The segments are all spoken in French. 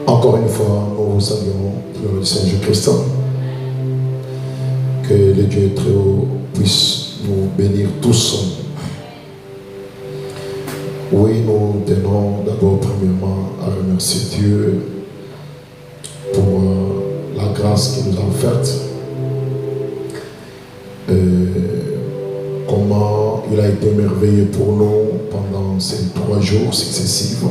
Encore une fois, nous vous saluons le Seigneur Jésus-Christ. Que le Dieu très haut puisse nous bénir tous. Oui, nous tenons d'abord premièrement à remercier Dieu pour la grâce qu'il nous a offerte. Comment il a été merveilleux pour nous pendant ces 3 jours successifs.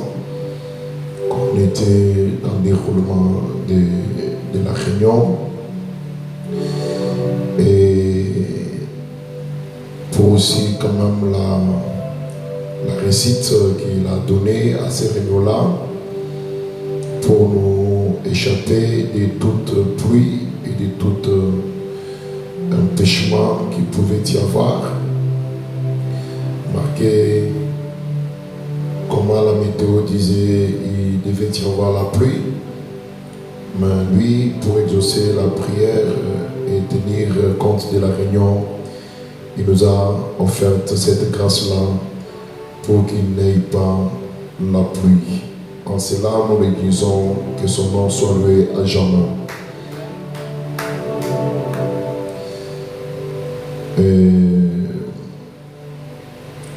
On était dans le déroulement de la réunion et pour aussi quand même la réussite qu'il a donnée à ces réunions-là pour nous échapper de toute pluie et de tout empêchement qu'il pouvait y avoir. Marqué comment la météo disait il devait y avoir la pluie, mais lui, pour exaucer la prière et tenir compte de la réunion, il nous a offert cette grâce-là pour qu'il n'ait pas la pluie. En cela, nous lui disons que son nom soit loué à jamais. Et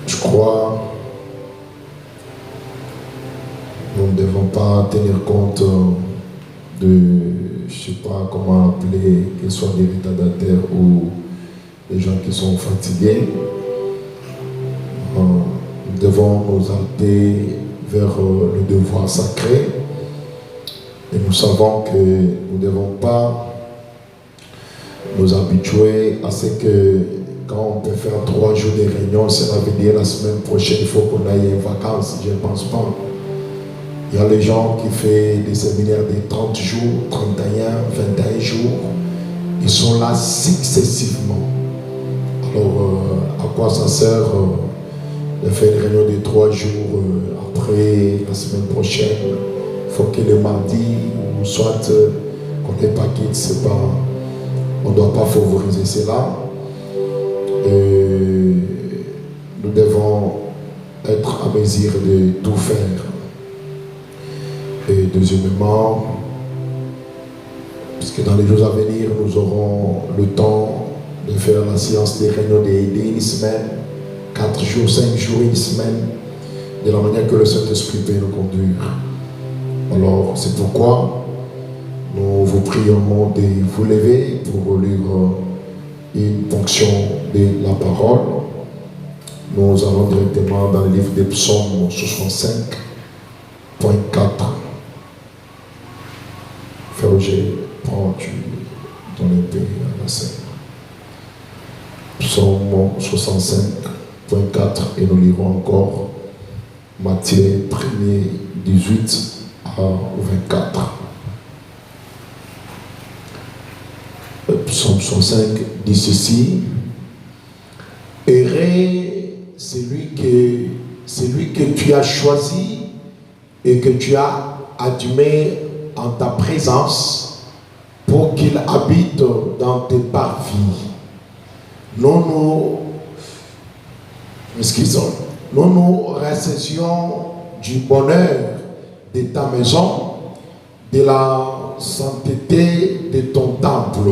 je crois nous ne devons pas tenir compte de, je ne sais pas comment appeler, qu'ils soient des retardataires ou des gens qui sont fatigués. Nous devons nous alter vers le devoir sacré. Et nous savons que nous ne devons pas nous habituer à ce que quand on peut faire 3 jours de réunion, cela veut dire la semaine prochaine, il faut qu'on aille en vacances. Je ne pense pas. Il y a les gens qui font des séminaires de 30 jours, 31, 21 jours. Ils sont là successivement. Alors, à quoi ça sert de faire une réunion de 3 jours après la semaine prochaine? Il faut que le mardi, ou soit qu'on n'ait pas quitte, c'est pas. On ne doit pas favoriser cela. Et nous devons être à mesure de tout faire. Et deuxièmement, puisque dans les jours à venir, nous aurons le temps de faire la séance des réunions une semaine, 4 jours, 5 jours, une semaine, de la manière que le Saint-Esprit peut nous conduire. Alors, c'est pourquoi nous vous prions de vous lever pour lire une fonction de la parole. Nous allons directement dans le livre des psaumes 65.4. Frère Roger, prends-tu ton épée à la scène. Psaume 65.4 et nous lirons encore Matthieu 1er 18 à 24. Psaume 65 dit ceci: Heureux celui que tu as choisi et que tu as admis en ta présence pour qu'il habite dans tes parvis. Nous récessions du bonheur de ta maison, de la sainteté de ton temple.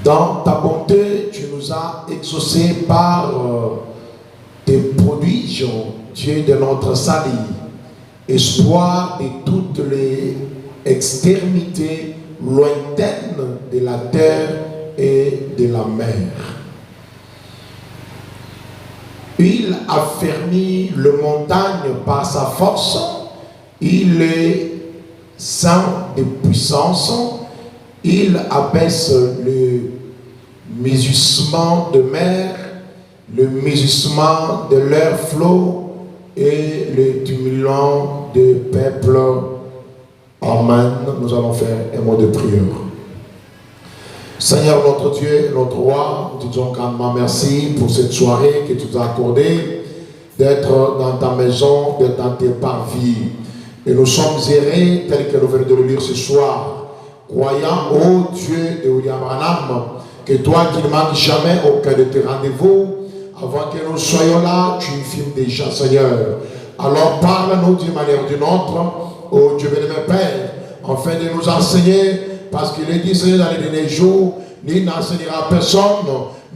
Dans ta bonté, tu nous as exaucés par tes prodiges, Dieu de notre salut, espoir de toutes les extrémités lointaines de la terre et de la mer. Il affermit le montagne par sa force, il est saint de puissance, il abaisse le mugissement de mer, le mugissement de leurs flots et le tumulant de peuple. Amen. Nous allons faire un mot de prière. Seigneur notre Dieu, notre roi, nous te disons grandement merci pour cette soirée que tu nous as accordée, d'être dans ta maison, d'être dans tes parvis. Et nous sommes heureux, tel que nous venons de le lire ce soir, croyant au Dieu de William Branham, que toi qui ne manques jamais aucun de tes rendez-vous, avant que nous soyons là, tu filmes déjà, Seigneur. Alors parle-nous d'une manière ou d'une autre, ô Dieu béni, Père, afin de nous enseigner, parce qu'il est dit, Seigneur, dans les derniers jours, ni n'enseignera personne,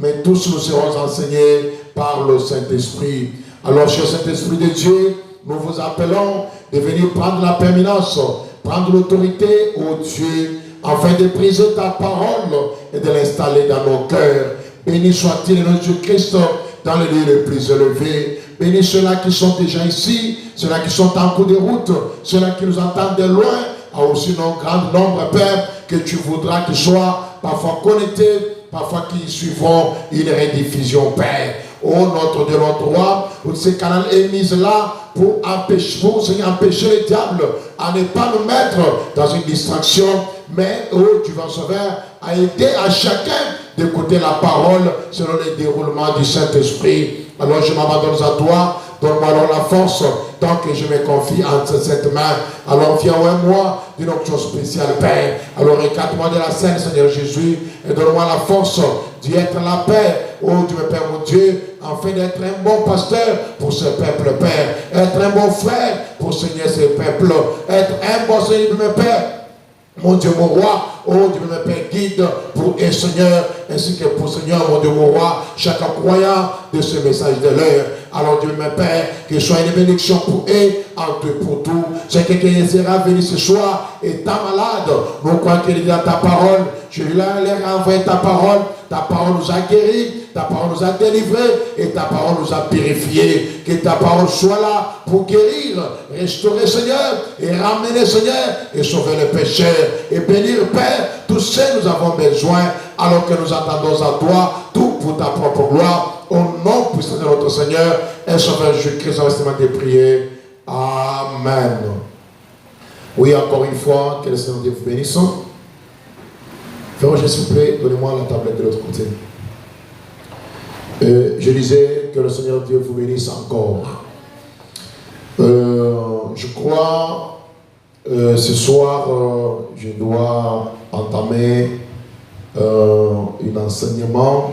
mais tous nous serons enseignés par le Saint-Esprit. Alors, cher Saint-Esprit de Dieu, nous vous appelons de venir prendre la permanence, prendre l'autorité, ô Dieu, afin de briser ta parole et de l'installer dans nos cœurs. Béni soit-il, notre Dieu Christ, dans les lieux les plus élevés. Bénis ceux-là qui sont déjà ici, ceux-là qui sont en cours de route, ceux-là qui nous entendent de loin, a aussi un grand nombre, Père, que tu voudras qu'ils soient parfois connectés, parfois qu'ils suivront une rediffusion, Père. Oh, notre Dieu, notre roi, où ces canaux est mis là pour empêcher le diable à ne pas nous mettre dans une distraction, mais, oh, tu vas Sauveur, à aider à chacun d'écouter la parole selon les déroulements du Saint-Esprit. Alors je m'abandonne à toi, donne-moi alors la force, tant que je me confie entre cette main. Alors viens en moi d'une option spéciale, Père. Alors écarte-moi de la scène, Seigneur Jésus, et donne-moi la force d'y être la paix. Oh Dieu, Père, mon Dieu, afin d'être un bon pasteur pour ce peuple, Père. Être un bon frère pour saigner ce peuple. Être un bon Seigneur, mon Père. Mon Dieu, mon roi, oh Dieu, mon Père, guide pour et Seigneur, ainsi que pour Seigneur, mon Dieu, mon roi, chaque croyant de ce message de l'heure. Alors Dieu, mon Père, que ce soit une bénédiction pour eux, entre eux pour tout. Chacun qui sera venu ce soir est malade. Nous croyons qu'il est dans ta parole. Je lui ai renvoyé ta parole. Ta parole nous a guéris, ta parole nous a délivrés et ta parole nous a purifiés. Que ta parole soit là pour guérir, restaurer, Seigneur, et ramener, Seigneur, et sauver les pécheurs. Et bénir, Père, tous ceux que nous avons besoin, alors que nous attendons à toi, tout pour ta propre gloire. Au nom puissant de notre Seigneur et Sauveur Jésus-Christ, on va prier. Amen. Oui, encore une fois, que le Seigneur Dieu vous bénisse. Frère, s'il vous plaît, donnez-moi la tablette de l'autre côté. Je disais que le Seigneur Dieu vous bénisse encore. Je crois, ce soir, je dois entamer un enseignement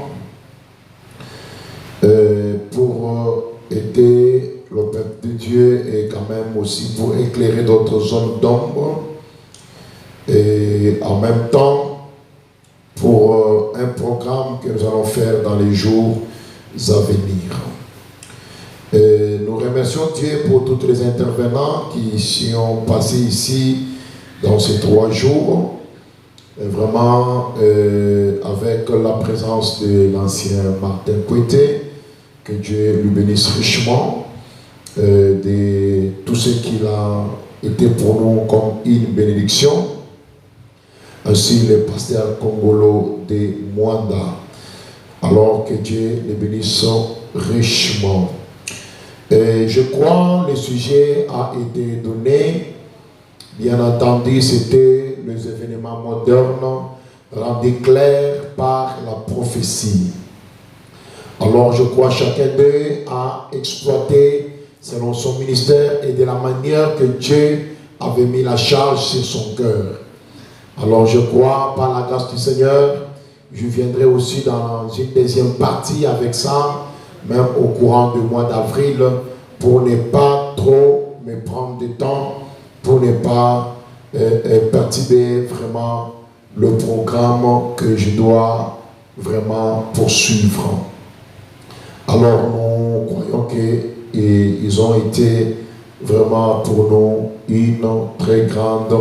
pour aider le peuple de Dieu et quand même aussi pour éclairer d'autres zones d'ombre. Et en même temps, pour un programme que nous allons faire dans les jours à venir. Et nous remercions Dieu pour tous les intervenants qui sont passés ici dans ces 3 jours, et vraiment avec la présence de l'ancien Martin Coueté, que Dieu lui bénisse richement, de tout ce qu'il a été pour nous comme une bénédiction. Ainsi le pasteur Congolo de Mwanda, alors que Dieu les bénisse richement. Et je crois que le sujet a été donné, bien entendu, c'était les événements modernes rendus clairs par la prophétie. Alors je crois que chacun d'eux a exploité selon son ministère et de la manière que Dieu avait mis la charge sur son cœur. Alors je crois, par la grâce du Seigneur, je viendrai aussi dans une deuxième partie avec ça, même au courant du mois d'avril, pour ne pas trop me prendre de temps, pour ne pas perturber vraiment le programme que je dois vraiment poursuivre. Alors nous croyons qu'ils ont été vraiment pour nous une très grande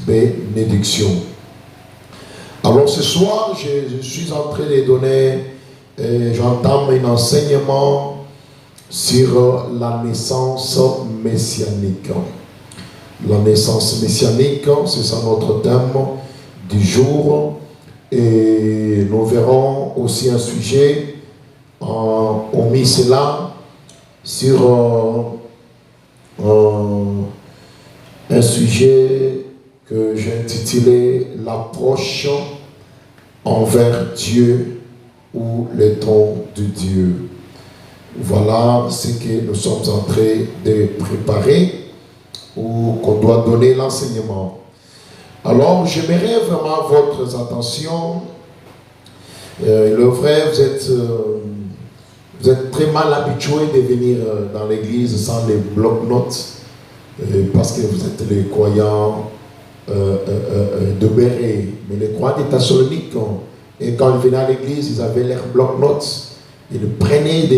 bénédiction. Alors ce soir, je suis en train de donner, j'entame un enseignement sur la naissance messianique. La naissance messianique, c'est ça notre thème du jour. Et nous verrons aussi un sujet, omis cela, sur un sujet que j'ai intitulé « L'approche envers Dieu ou les dons de Dieu ». Voilà ce que nous sommes en train de préparer ou qu'on doit donner l'enseignement. Alors, j'aimerais vraiment votre attention. Le vrai, vous êtes Vous êtes très mal habitués de venir dans l'église sans les bloc-notes parce que vous êtes les croyants de Béret. Mais les croyants des Thessaloniques, et quand ils venaient à l'église, ils avaient leurs bloc-notes. Ils prenaient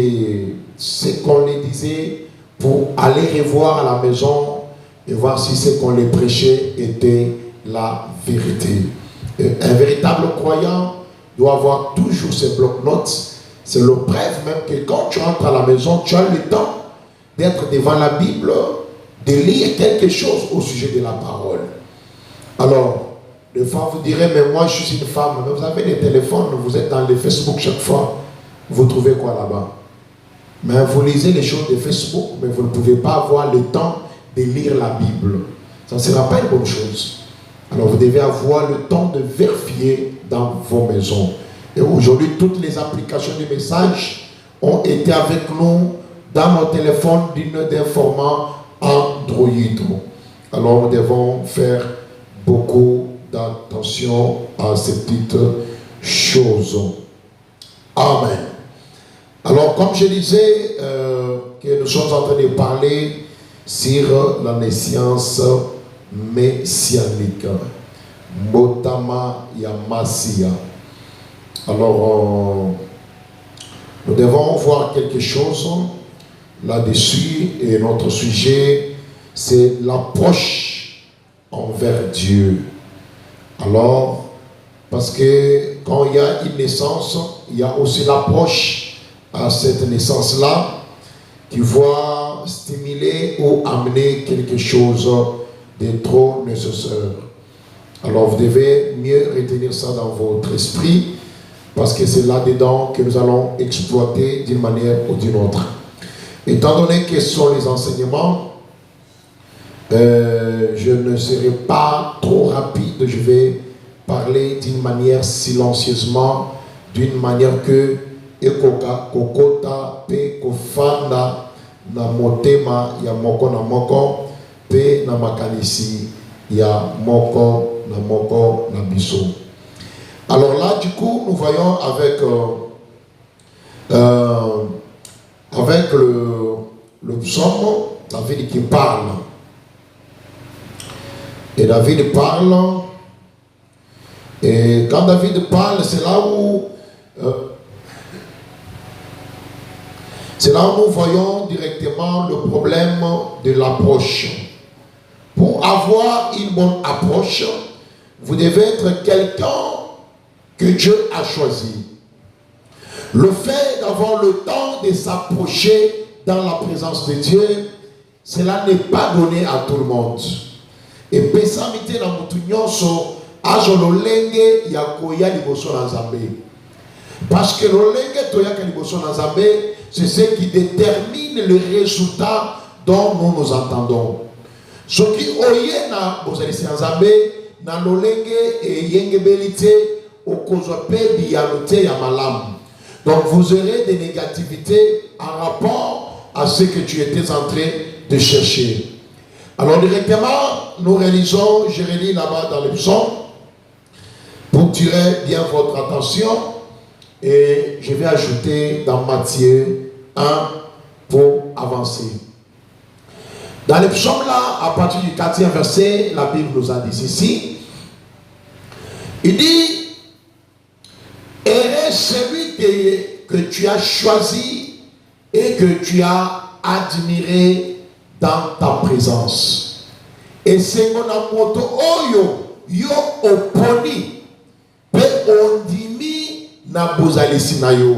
ce qu'on les disait pour aller revoir à la maison et voir si ce qu'on les prêchait était la vérité. Et un véritable croyant doit avoir toujours ses bloc-notes. C'est le preuve même que quand tu rentres à la maison, tu as le temps d'être devant la Bible, de lire quelque chose au sujet de la parole. Alors, des fois vous direz, mais moi je suis une femme, mais vous avez des téléphones, vous êtes dans les Facebook chaque fois, vous trouvez quoi là-bas? Mais vous lisez les choses de Facebook, mais vous ne pouvez pas avoir le temps de lire la Bible. Ça ne sera pas une bonne chose. Alors vous devez avoir le temps de vérifier dans vos maisons. Et aujourd'hui, toutes les applications de messages ont été avec nous dans nos téléphones d'un format Android. Alors nous devons faire beaucoup d'attention à ces petites choses. Amen. Alors comme je disais, que nous sommes en train de parler sur la naissance messianique. Motama Yamasia. Alors, nous devons voir quelque chose là-dessus et notre sujet, c'est l'approche envers Dieu. Alors, parce que quand il y a une naissance, il y a aussi l'approche à cette naissance-là qui va stimuler ou amener quelque chose de trop nécessaire. Alors, vous devez mieux retenir ça dans votre esprit parce que c'est là-dedans que nous allons exploiter d'une manière ou d'une autre. Étant donné que ce sont les enseignements, je ne serai pas trop rapide, je vais parler d'une manière silencieusement, d'une manière que kokota pe kofanda na motema ya moko na moko pe na makanisi ya moko na biso. Alors là, du coup, nous voyons avec le psaume, David qui parle. Et David parle. Et quand David parle, c'est là où nous voyons directement le problème de l'approche. Pour avoir une bonne approche, vous devez être quelqu'un que Dieu a choisi. Le fait d'avoir le temps de s'approcher dans la présence de Dieu, cela n'est pas donné à tout le monde. Et pesamite na mutu nyonso azo lolenge ya koya liboso na Nzambe. Parce que lolenge toyaka liboso na Nzambe, c'est ce qui détermine le résultat dont nous nous entendons. Ce qui oye na bozalisi Nzambe na lolenge et yengebelite okozwape dialote ya malam. Donc vous aurez des négativités en rapport à ce que tu étais en train de chercher. Alors directement, nous réalisons, je relis là-bas dans le psaume, pour tirer bien votre attention, et je vais ajouter dans Matthieu 1 pour avancer. Dans le psaume là, à partir du 4e verset, la Bible nous a dit ceci. Il dit, heureux celui que tu as choisi et que tu as admiré dans ta présence. Et c'est mon amoto oyo yo oponi pe ondimi na bozalisi na yo.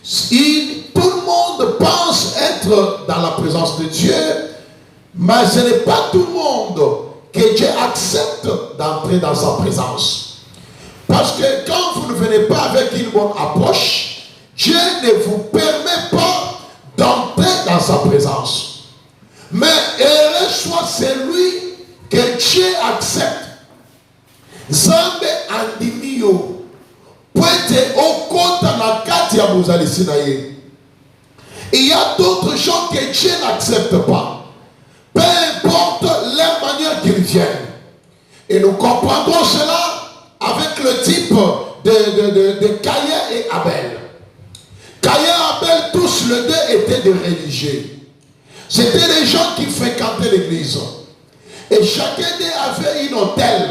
Tout le monde pense être dans la présence de Dieu, mais ce n'est pas tout le monde que Dieu accepte d'entrer dans sa présence. Parce que quand vous ne venez pas avec une bonne approche, Dieu ne vous permet pas d'entrer dans sa présence. Mais heureux soit celui que Dieu accepte. Zambe andimio poete okota na kati ya bozalisi na ye. Il y a d'autres gens que Dieu n'accepte pas. Peu importe la manière qu'ils viennent. Et nous comprendrons cela avec le type de Caïn et Abel. Caïn et Abel, tout étaient des religieux. C'était des gens qui fréquentaient l'église. Et chacun d'eux avait une autel.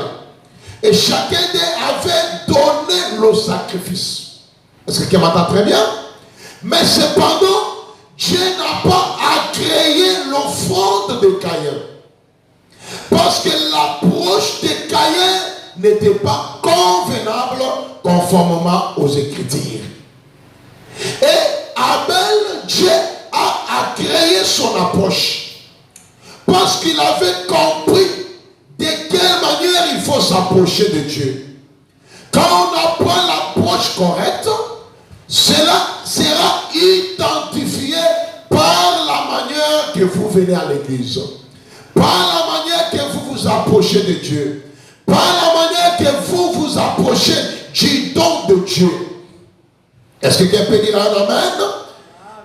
Et chacun d'eux avait donné le sacrifice. Est-ce que quelqu'un m'entend très bien? Mais cependant, Dieu n'a pas agréé l'offrande de Caïn. Parce que l'approche de Caïn n'était pas convenable conformément aux Écritures. Et Abel, Dieu a agréé son approche. Parce qu'il avait compris de quelle manière il faut s'approcher de Dieu. Quand on apprend l'approche correcte, cela sera identifié par la manière que vous venez à l'église, par la manière que vous vous approchez de Dieu, par la manière que vous vous approchez du don de Dieu. Est-ce que quelqu'un peut dire un amen?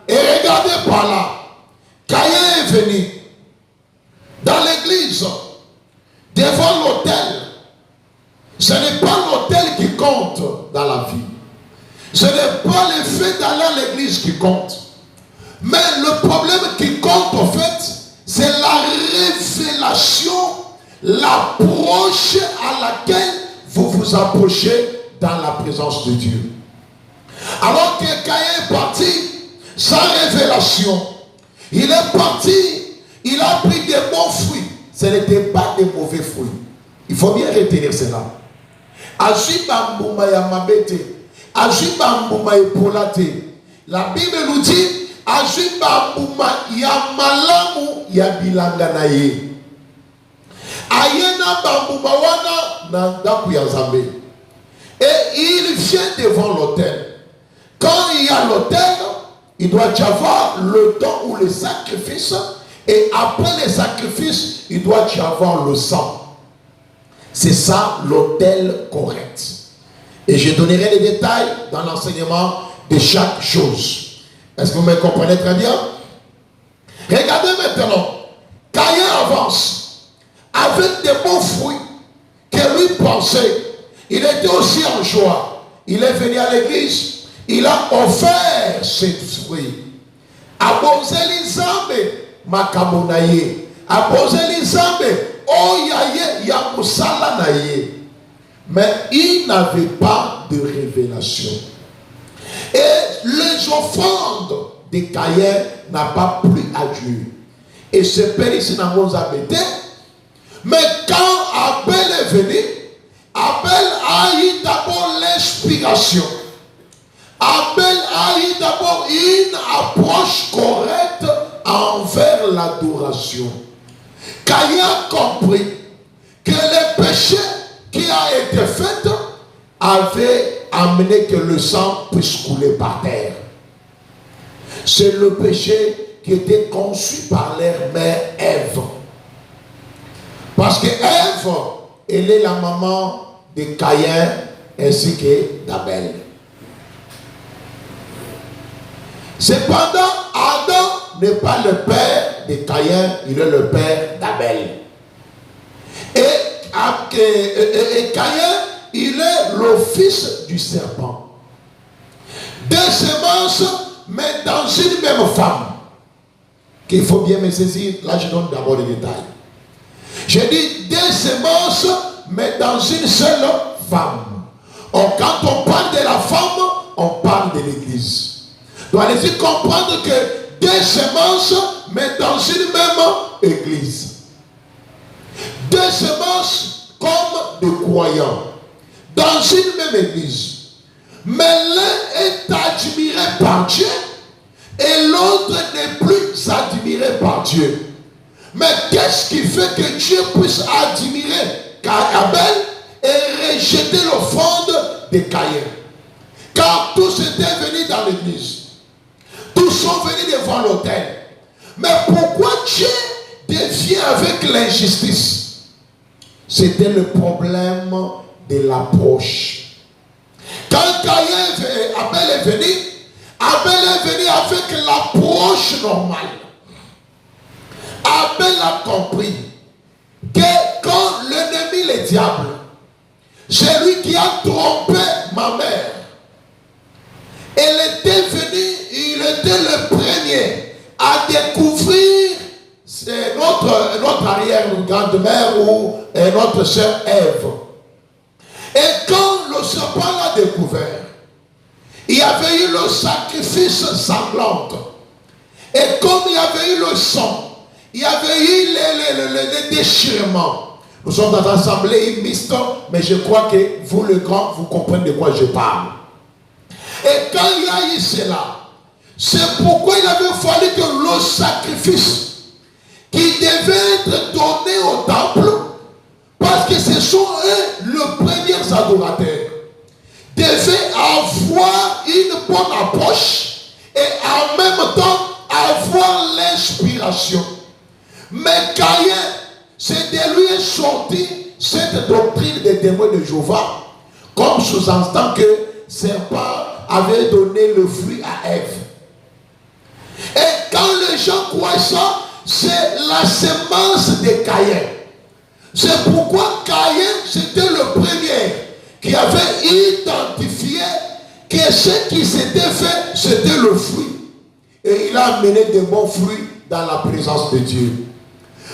Et regardez par là, Caïn est venu dans l'église, devant l'autel. Ce n'est pas l'autel qui compte dans la vie. Ce n'est pas le fait d'aller à l'église qui compte. Mais le problème qui compte en fait, c'est la révélation, l'approche à laquelle vous vous approchez dans la présence de Dieu. Alors que Caïn est parti sans révélation, il est parti, il a pris des bons fruits. Ce n'était pas des mauvais fruits. Il faut bien retenir cela. Ajiba mbuma ya mabete, ajiba mbuma epolate. La Bible nous dit, ajiba mbuma ya malamu ya bilanga na ye. Ayena bambuma wana na ndaku ya Nzambe. Et il vient devant l'autel. Quand il y a l'autel, il doit y avoir le don ou le sacrifice. Et après le sacrifice, il doit y avoir le sang. C'est ça l'autel correct. Et je donnerai les détails dans l'enseignement de chaque chose. Est-ce que vous me comprenez très bien? Regardez maintenant. Caïn avance avec des bons fruits que lui pensait. Il était aussi en joie. Il est venu à l'église. Il a offert ces fruits. Abonzeli Nzambe makabonaye. Abonzeli Nzambe oyaye ya musala naye. Mais il n'avait pas de révélation. Et les offrandes de Caïn n'ont pas plu à Dieu. Et ce père ici n'a pas été. Mais quand Abel est venu, Abel a eu d'abord l'inspiration. Abel a eu d'abord une approche correcte envers l'adoration. Caïn a compris que le péché qui a été fait avait amené que le sang puisse couler par terre. C'est le péché qui était conçu par leur mère Ève. Parce que Ève, elle est la maman de Caïn ainsi que d'Abel. Cependant, Adam n'est pas le père de Caïn, il est le père d'Abel. Et Caïn, il est le fils du serpent. Deux semences, mais dans une même femme. Qu'il faut bien me saisir, là je donne d'abord les détails. Je dis deux semences, mais dans une seule femme. Or, quand on parle de la femme, on parle de l'église. Donc allez-y comprendre que deux semences, mais dans une même église. Deux semences comme des croyants. Dans une même église. Mais l'un est admiré par Dieu et l'autre n'est plus admiré par Dieu. Mais qu'est-ce qui fait que Dieu puisse admirer Abel et rejeter l'offrande de Caïn? Car tous étaient venus dans l'église. Tous sont venus devant l'autel. Mais pourquoi Dieu devient avec l'injustice? C'était le problème de l'approche. Quand Abel est venu avec l'approche normale. Abel a compris que quand l'ennemi, le diable, c'est lui qui a trompé ma mère. Elle était venue, il était le premier arrière-grand-mère ou notre sœur Ève. Et quand le serpent l'a découvert, il y avait eu le sacrifice sanglant. Et comme il y avait eu le sang, il y avait eu les déchirements. Nous sommes dans l'assemblée mixte, mais je crois que vous, le grand, vous comprenez de quoi je parle. Et quand il y a eu cela, c'est pourquoi il avait fallu que le sacrifice qui devait être donné au temple, parce que ce sont eux les premiers adorateurs, devaient avoir une bonne approche et en même temps avoir l'inspiration. Mais Caïn, c'est de lui est sorti cette doctrine des témoins de Jéhovah, comme sous-entend que serpent avait donné le fruit à Ève. Et quand les gens croient ça, c'est la semence de Caïn. C'est pourquoi Caïn, c'était le premier qui avait identifié que ce qui s'était fait, c'était le fruit. Et il a amené de bons fruits dans la présence de Dieu.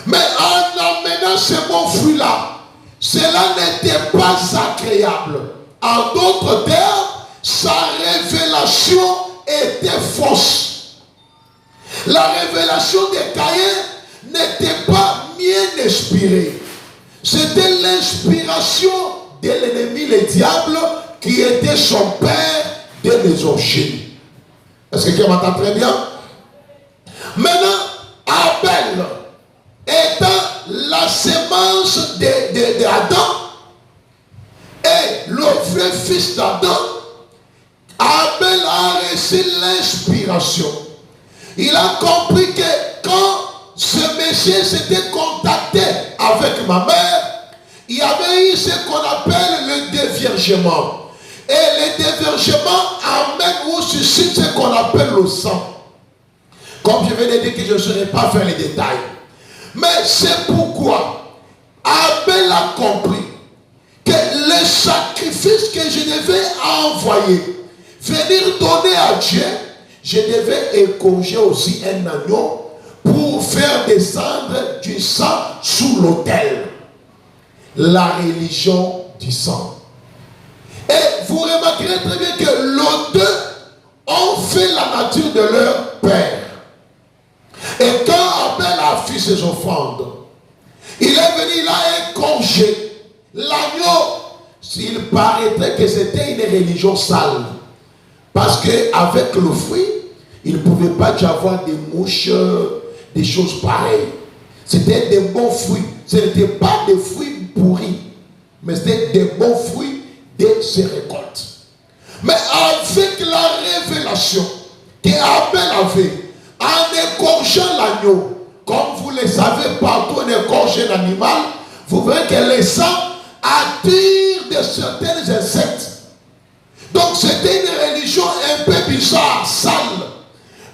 Mais en amenant ces bons fruits-là, cela n'était pas agréable. En d'autres termes, sa révélation était fausse. La révélation de Caïn n'était pas bien inspirée. C'était l'inspiration de l'ennemi, le diable, qui était son père de misogynie. Est-ce que quelqu'un m'entend très bien? Maintenant, Abel, étant la semence d'Adam et le vrai fils d'Adam, Abel a reçu l'inspiration. Il a compris que quand ce monsieur s'était contacté avec ma mère, il y avait eu ce qu'on appelle le déviergement. Et le déviergement amène ou suscite ce qu'on appelle le sang. Comme je viens de dire que je ne saurais pas faire les détails. Mais c'est pourquoi Abel a compris que le sacrifice que je devais envoyer, venir donner à Dieu, je devais égorger aussi un agneau pour faire descendre du sang sous l'autel. La religion du sang. Et vous remarquerez très bien que les deux ont fait la nature de leur père. Et quand Abel a fait ses offrandes, il est venu, il a égorgé l'agneau. Il paraîtrait que c'était une religion sale. Parce qu'avec le fruit, il ne pouvait pas y avoir des mouches, des choses pareilles. C'était des bons fruits. Ce n'était pas des fruits pourris, mais c'était des bons fruits de ses récoltes. Mais avec la révélation qu'Abel avait, en égorgeant l'agneau, comme vous le savez, partout on égorge un animal, vous verrez que le sang attire de certains insectes. Donc c'était une religion un peu bizarre, sale.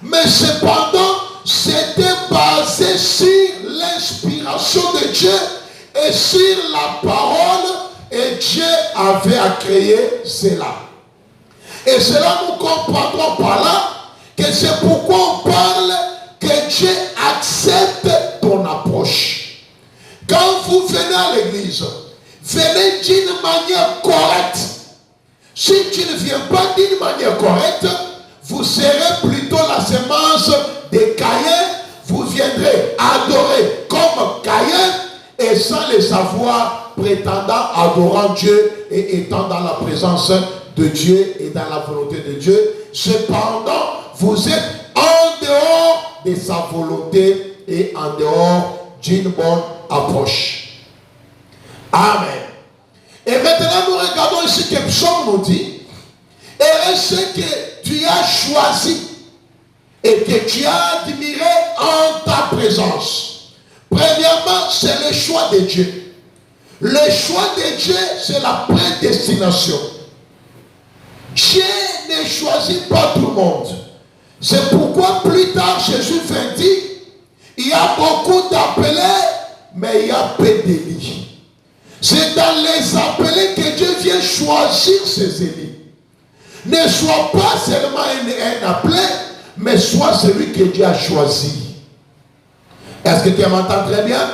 Mais cependant, c'était basé sur l'inspiration de Dieu et sur la parole. Et Dieu avait à créer cela. Et cela nous comprendrons par là que c'est pourquoi on parle que Dieu accepte ton approche. Quand vous venez à l'église, venez d'une manière correcte. Si tu ne viens pas d'une manière correcte, vous serez plutôt la semence de Caïn. Vous viendrez adorer comme Caïn et sans le savoir, prétendant, adorant Dieu et étant dans la présence de Dieu et dans la volonté de Dieu. Cependant, vous êtes en dehors de sa volonté et en dehors d'une bonne approche. Amen. Et maintenant, nous regardons ici que Psaume nous dit, et ce que tu as choisi et que tu as admiré en ta présence. Premièrement, c'est le choix de Dieu. Le choix de Dieu, c'est la prédestination. Dieu ne choisit pas tout le monde. C'est pourquoi plus tard, Jésus vint dire, il y a beaucoup d'appelés, mais il y a peu d'élus. C'est dans les appelés que Dieu vient choisir ses élus. Ne sois pas seulement un appelé, mais sois celui que Dieu a choisi. Est-ce que tu m'entends très bien?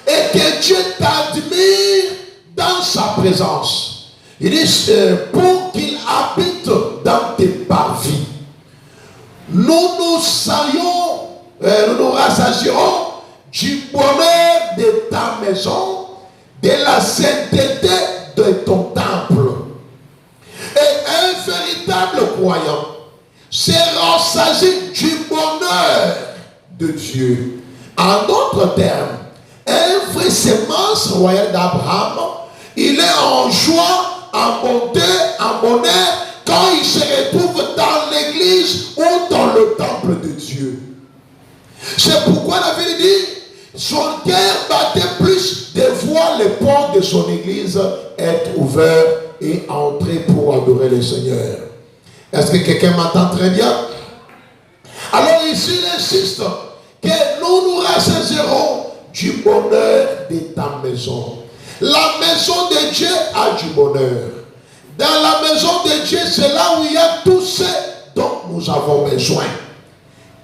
et que Dieu t'admire dans sa présence. Il dit pour qu'il habite dans tes parvis. Nous nous rassasierons du bonheur de ta maison, de la sainteté de ton temple. Et un véritable croyant se rassasie du bonheur de Dieu. En d'autres termes, un vrai sémence royale d'Abraham, il est en joie, en bonté, en bonheur, quand il se retrouve dans l'église ou dans le temple de Dieu. C'est pourquoi la Bible dit, son cœur battait plus de voir les portes de son église être ouvertes et entrer pour adorer le Seigneur. Est-ce que quelqu'un m'entend très bien? Alors ici, il insiste que nous nous rassasierons du bonheur de ta maison. La maison de Dieu a du bonheur. Dans la maison de Dieu, c'est là où il y a tout ce dont nous avons besoin.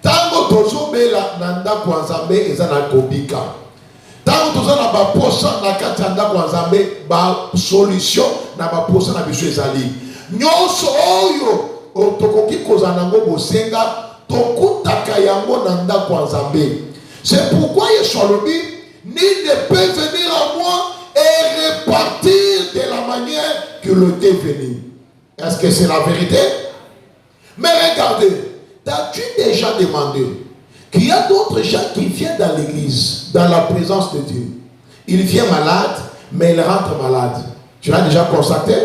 Tango tozobe la nanda kwanzambe eza na kobika. Tango toza na ba posa na katanda kwanzambe ba solution na ba posa na biso ezali. Nyonso oyo otokoki kozana ngo bosenga tokutaka yango nanda kwanzambe. C'est pourquoi Yeshua alobi, nul ne peut venir à moi et repartir de la manière qu'il était venu. Est-ce que c'est la vérité? Mais regardez, as-tu déjà demandé qu'il y a d'autres gens qui viennent dans l'église, dans la présence de Dieu? Il vient malade, mais il rentre malade. Tu l'as déjà constaté?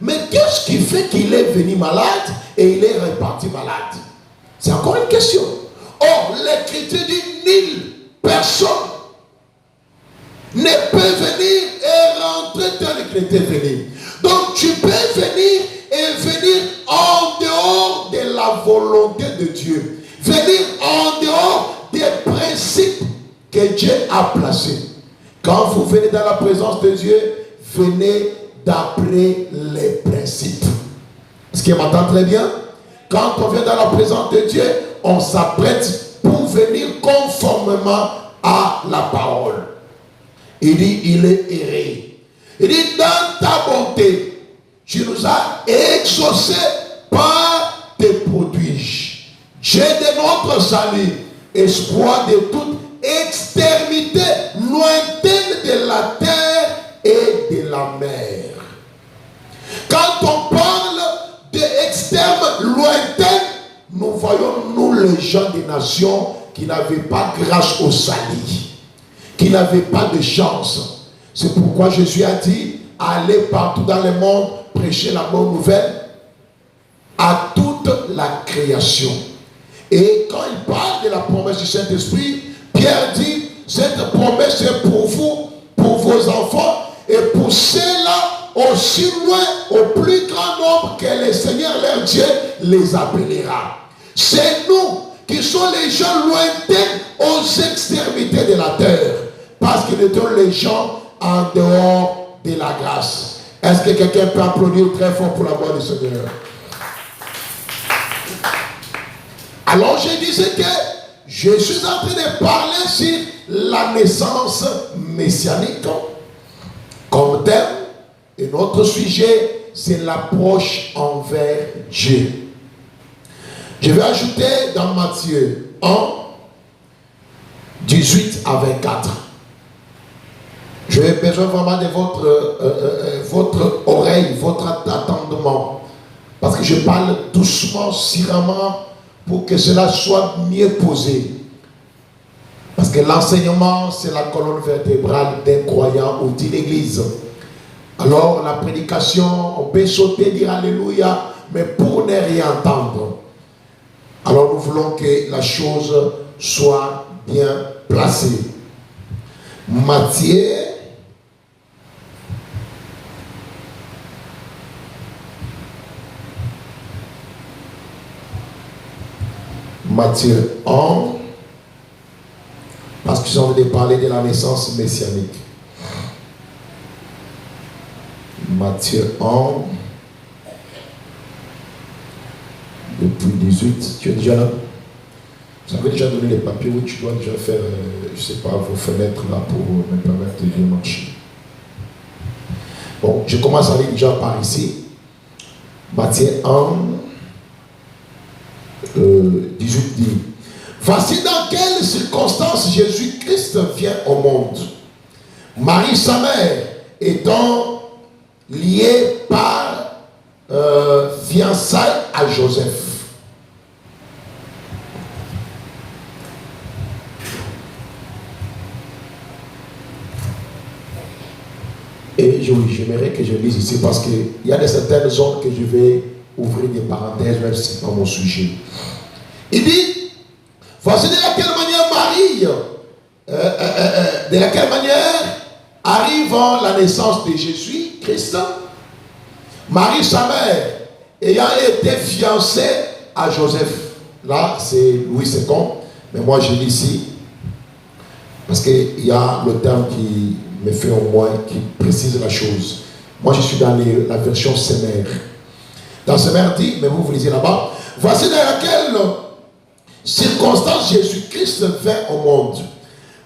Mais qu'est-ce qui fait qu'il est venu malade et il est reparti malade? C'est encore une question. Or, l'Écriture dit, nulle personne ne peut venir et rentrer tel qu'il était venu. Donc tu peux venir et venir en dehors de la volonté de Dieu. Venir en dehors des principes que Dieu a placés. Quand vous venez dans la présence de Dieu, venez d'après les principes. Est-ce qu'il m'entend très bien? Quand on vient dans la présence de Dieu, on s'apprête pour venir conformément à la parole. Il dit, il est erré. Il dit, dans ta bonté, tu nous as exaucés par tes prodiges. Dieu de notre salut, espoir de toute extrémité lointaine de la terre et de la mer. Quand on parle d'extrême lointaine, nous voyons, nous, les gens des nations qui n'avaient pas grâce au salut, qui n'avaient pas de chance. C'est pourquoi Jésus a dit, allez partout dans le monde, prêcher la bonne nouvelle à toute la création. Et quand il parle de la promesse du Saint-Esprit, Pierre dit, cette promesse est pour vous, pour vos enfants, et pour ceux-là, aussi loin, au plus grand nombre que le Seigneur leur Dieu les appellera. C'est nous qui sommes les gens lointains aux extrémités de la terre, parce que nous sommes les gens en dehors de la grâce. Est-ce que quelqu'un peut applaudir très fort pour la gloire du Seigneur? Alors je disais que je suis en train de parler sur la naissance messianique comme thème, et notre sujet c'est l'approche envers Dieu. Je vais ajouter dans Matthieu 1, 18 à 24. J'ai besoin vraiment de votre oreille, votre attendement. Parce que je parle doucement, siramment, pour que cela soit mieux posé. Parce que l'enseignement, c'est la colonne vertébrale d'un croyant ou d'une église. Alors, la prédication, on peut sauter, dire Alléluia, mais pour ne rien entendre. Alors, nous voulons que la chose soit bien placée. Matthieu, Matthieu 1, parce qu'ils ont envie de parler de la naissance messianique. Matthieu 1, depuis 18, tu es déjà là? Vous avez déjà donné les papiers où tu dois déjà faire, je ne sais pas, vos fenêtres là pour me permettre de bien marcher. Bon, je commence à lire déjà par ici. Matthieu 1, 18 dit: voici dans quelles circonstances Jésus-Christ vient au monde. Marie, sa mère, étant liée par fiançailles à Joseph. Et j'aimerais que je lise ici parce qu'il y a de certaines zones que je vais ouvrir des parenthèses, même si ce n'est pas mon sujet. Il dit, voici de laquelle manière Marie, de laquelle manière arrive la naissance de Jésus-Christ. Marie, sa mère, ayant été fiancée à Joseph. Là, c'est Louis II, mais moi je lis ici, parce qu'il y a le terme qui me fait au moins, qui précise la chose. Moi je suis dans la version Semer. Dans Semer dit, mais vous lisez là-bas, voici dans laquelle circonstance Jésus-Christ vint au monde.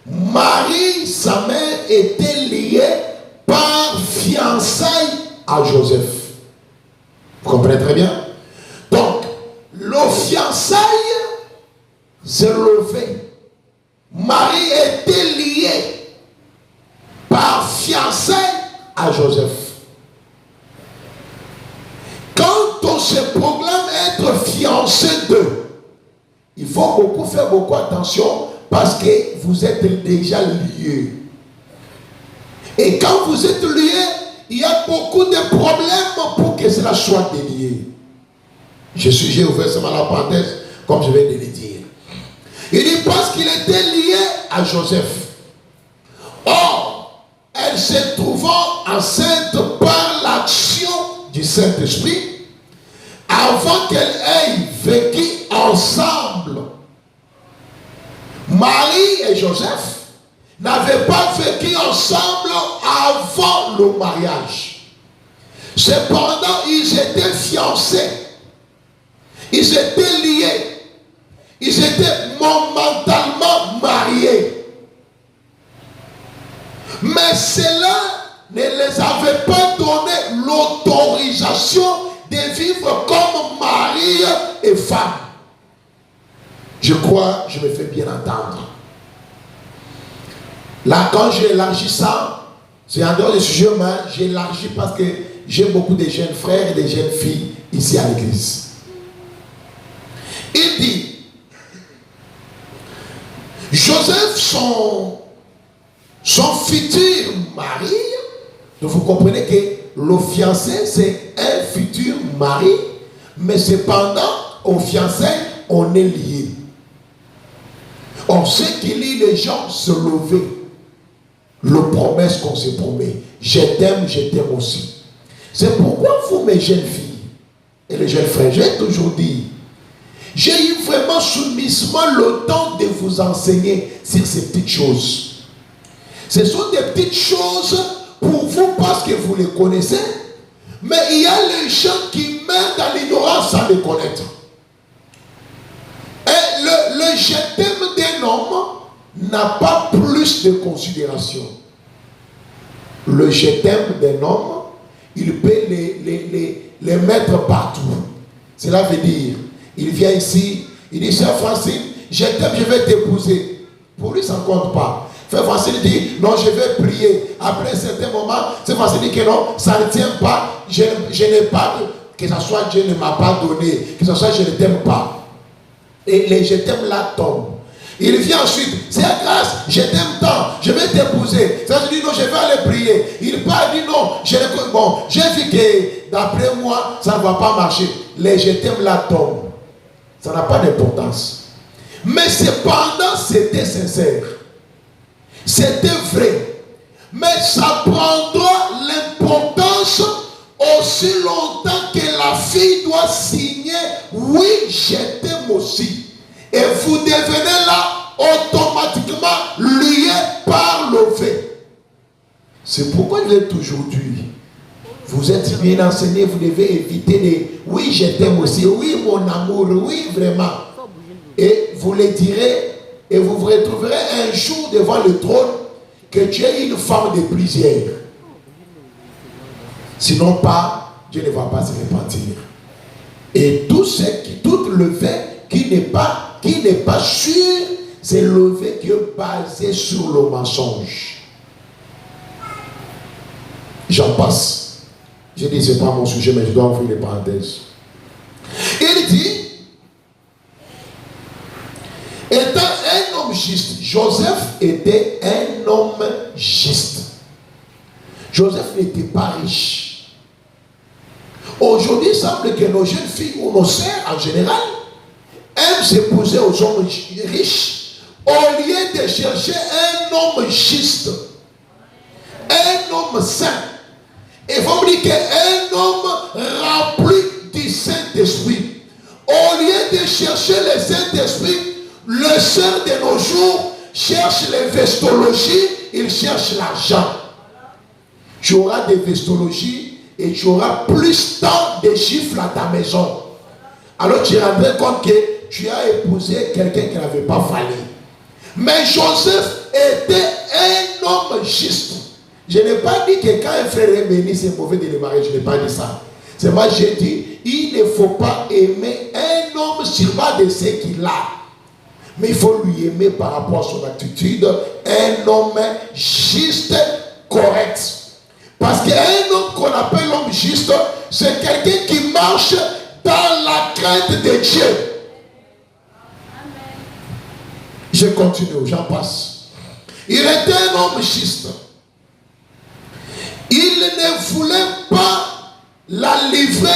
Marie, sa mère, était liée par fiançailles à Joseph. Vous comprenez très bien? Donc, le fiançailles s'est levé. Marie était liée par fiançailles à Joseph. Quand on se proclame être fiancé d'eux, il faut faire beaucoup attention parce que vous êtes déjà liés. Et quand vous êtes liés, il y a beaucoup de problèmes pour que cela soit délié. J'ai ouvert seulement la parenthèse, comme je viens de le dire. Il dit parce qu'il était lié à Joseph. Or, elle se trouvant enceinte par l'action du Saint-Esprit, avant qu'elle ait vécu ensemble. Marie et Joseph n'avaient pas vécu ensemble avant le mariage. Cependant, ils étaient fiancés. Ils étaient liés. Ils étaient momentanément mariés. Mais cela ne les avait pas donné l'autorisation de vivre comme mari et femme. Je crois, je me fais bien entendre. Là, quand j'ai élargi ça, c'est en dehors du sujet, mais j'ai élargi parce que j'ai beaucoup de jeunes frères et de jeunes filles ici à l'église. Il dit, Joseph, son futur mari, donc vous comprenez que le fiancé, c'est un futur mari, mais cependant, au fiancé, on est lié. On sait qu'il lit les gens se lever. Le promesse qu'on se promet. Je t'aime aussi. C'est pourquoi vous, mes jeunes filles et les jeunes frères, j'ai toujours dit, j'ai eu vraiment soumisement le temps de vous enseigner sur ces petites choses. Ce sont des petites choses pour vous parce que vous les connaissez, mais il y a les gens qui meurent dans l'ignorance sans les connaître. Et le je t'aime d'un homme n'a pas plus de considération. Le je t'aime d'un homme, il peut les mettre partout. Cela veut dire, il vient ici, il dit, Sœur Francine, je t'aime, je vais t'épouser. Pour lui, ça ne compte pas. Frère Francine dit, non, je vais prier. Après un certain moment, Sœur Francine dit que non, ça ne tient pas, je n'ai pas, que ce soit Dieu ne m'a pas donné, que ce soit je ne t'aime pas. Et les je t'aime là tombent. Il vient ensuite, c'est grâce, je t'aime tant, je vais t'épouser. Ça se dit non, je vais aller prier. Il part, dit non, bon, j'ai vu que d'après moi, ça ne va pas marcher. Les je t'aime là tombent. Ça n'a pas d'importance. Mais cependant, c'était sincère. C'était vrai. Mais ça prendra l'importance aussi longtemps que la fille doit signer oui, je t'aime aussi. Et vous devenez là automatiquement lié par le fait. C'est pourquoi il est aujourd'hui. Vous êtes bien enseigné, vous devez éviter les oui, je t'aime aussi, oui, mon amour, oui, vraiment. Et vous les direz, et vous vous retrouverez un jour devant le trône, que tu es une femme de plusieurs. Sinon pas, Dieu ne va pas se repentir. Et tout le fait qui n'est pas sûr, c'est le fait qui est basé sur le mensonge. J'en passe. Je dis, ce n'est pas mon sujet, mais je dois ouvrir les parenthèses. Il dit, étant un homme juste, Joseph était un homme juste. Joseph n'était pas riche. Aujourd'hui, il semble que nos jeunes filles ou nos sœurs en général aiment s'épouser aux hommes riches au lieu de chercher un homme juste, un homme saint. Il faut me dire qu'un homme rempli du Saint-Esprit, au lieu de chercher le Saint-Esprit, le sœur de nos jours cherche les vestologies, il cherche l'argent. Tu auras des vestologies et tu auras plus tant de chiffres à ta maison. Alors tu rendrais compte que tu as épousé quelqu'un qui n'avait pas fallu. Mais Joseph était un homme juste. Je n'ai pas dit que quand un frère est béni, c'est mauvais de le marier. Je n'ai pas dit ça. C'est moi j'ai dit, il ne faut pas aimer un homme sur base de ce qu'il a. Mais il faut lui aimer par rapport à son attitude. Un homme juste, correct. Parce qu'un homme qu'on appelle l'homme juste, c'est quelqu'un qui marche dans la crainte de Dieu. Je continue, j'en passe. Il était un homme juste. Il ne voulait pas la livrer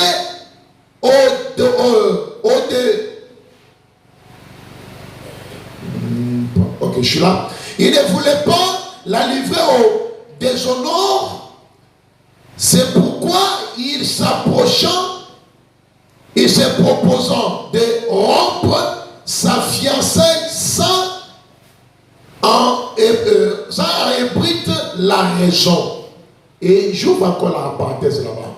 Ok, je suis là. Il ne voulait pas la livrer au déshonneur. C'est pourquoi il s'approchant, il se proposant de rompre sa fiançaille sans ébruite la raison. Et j'ouvre encore la parenthèse là-bas.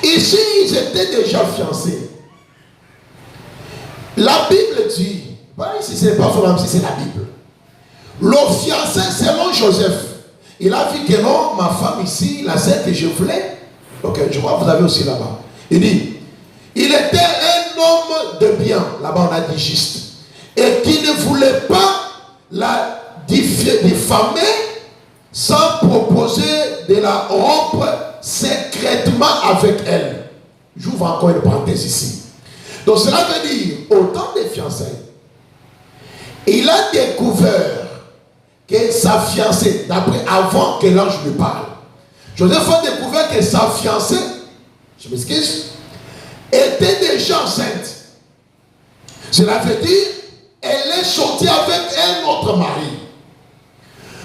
Ici, ils étaient déjà fiancés. La Bible dit, ici c'est pas faux, même si c'est la Bible. Le fiancé, selon Joseph, il a vu que non, ma femme ici, la celle que je voulais. Ok, je crois que vous avez aussi là-bas. Il dit, il était un homme de bien, là-bas on a dit juste, et qui ne voulait pas la diffamer sans proposer de la rompre secrètement avec elle. J'ouvre encore une parenthèse ici. Donc cela veut dire, au temps des fiançailles, il a découvert que sa fiancée, d'après avant que l'ange lui parle, Joseph a découvert que sa fiancée, je m'excuse, était déjà enceinte. Cela veut dire, elle est sortie avec un autre mari.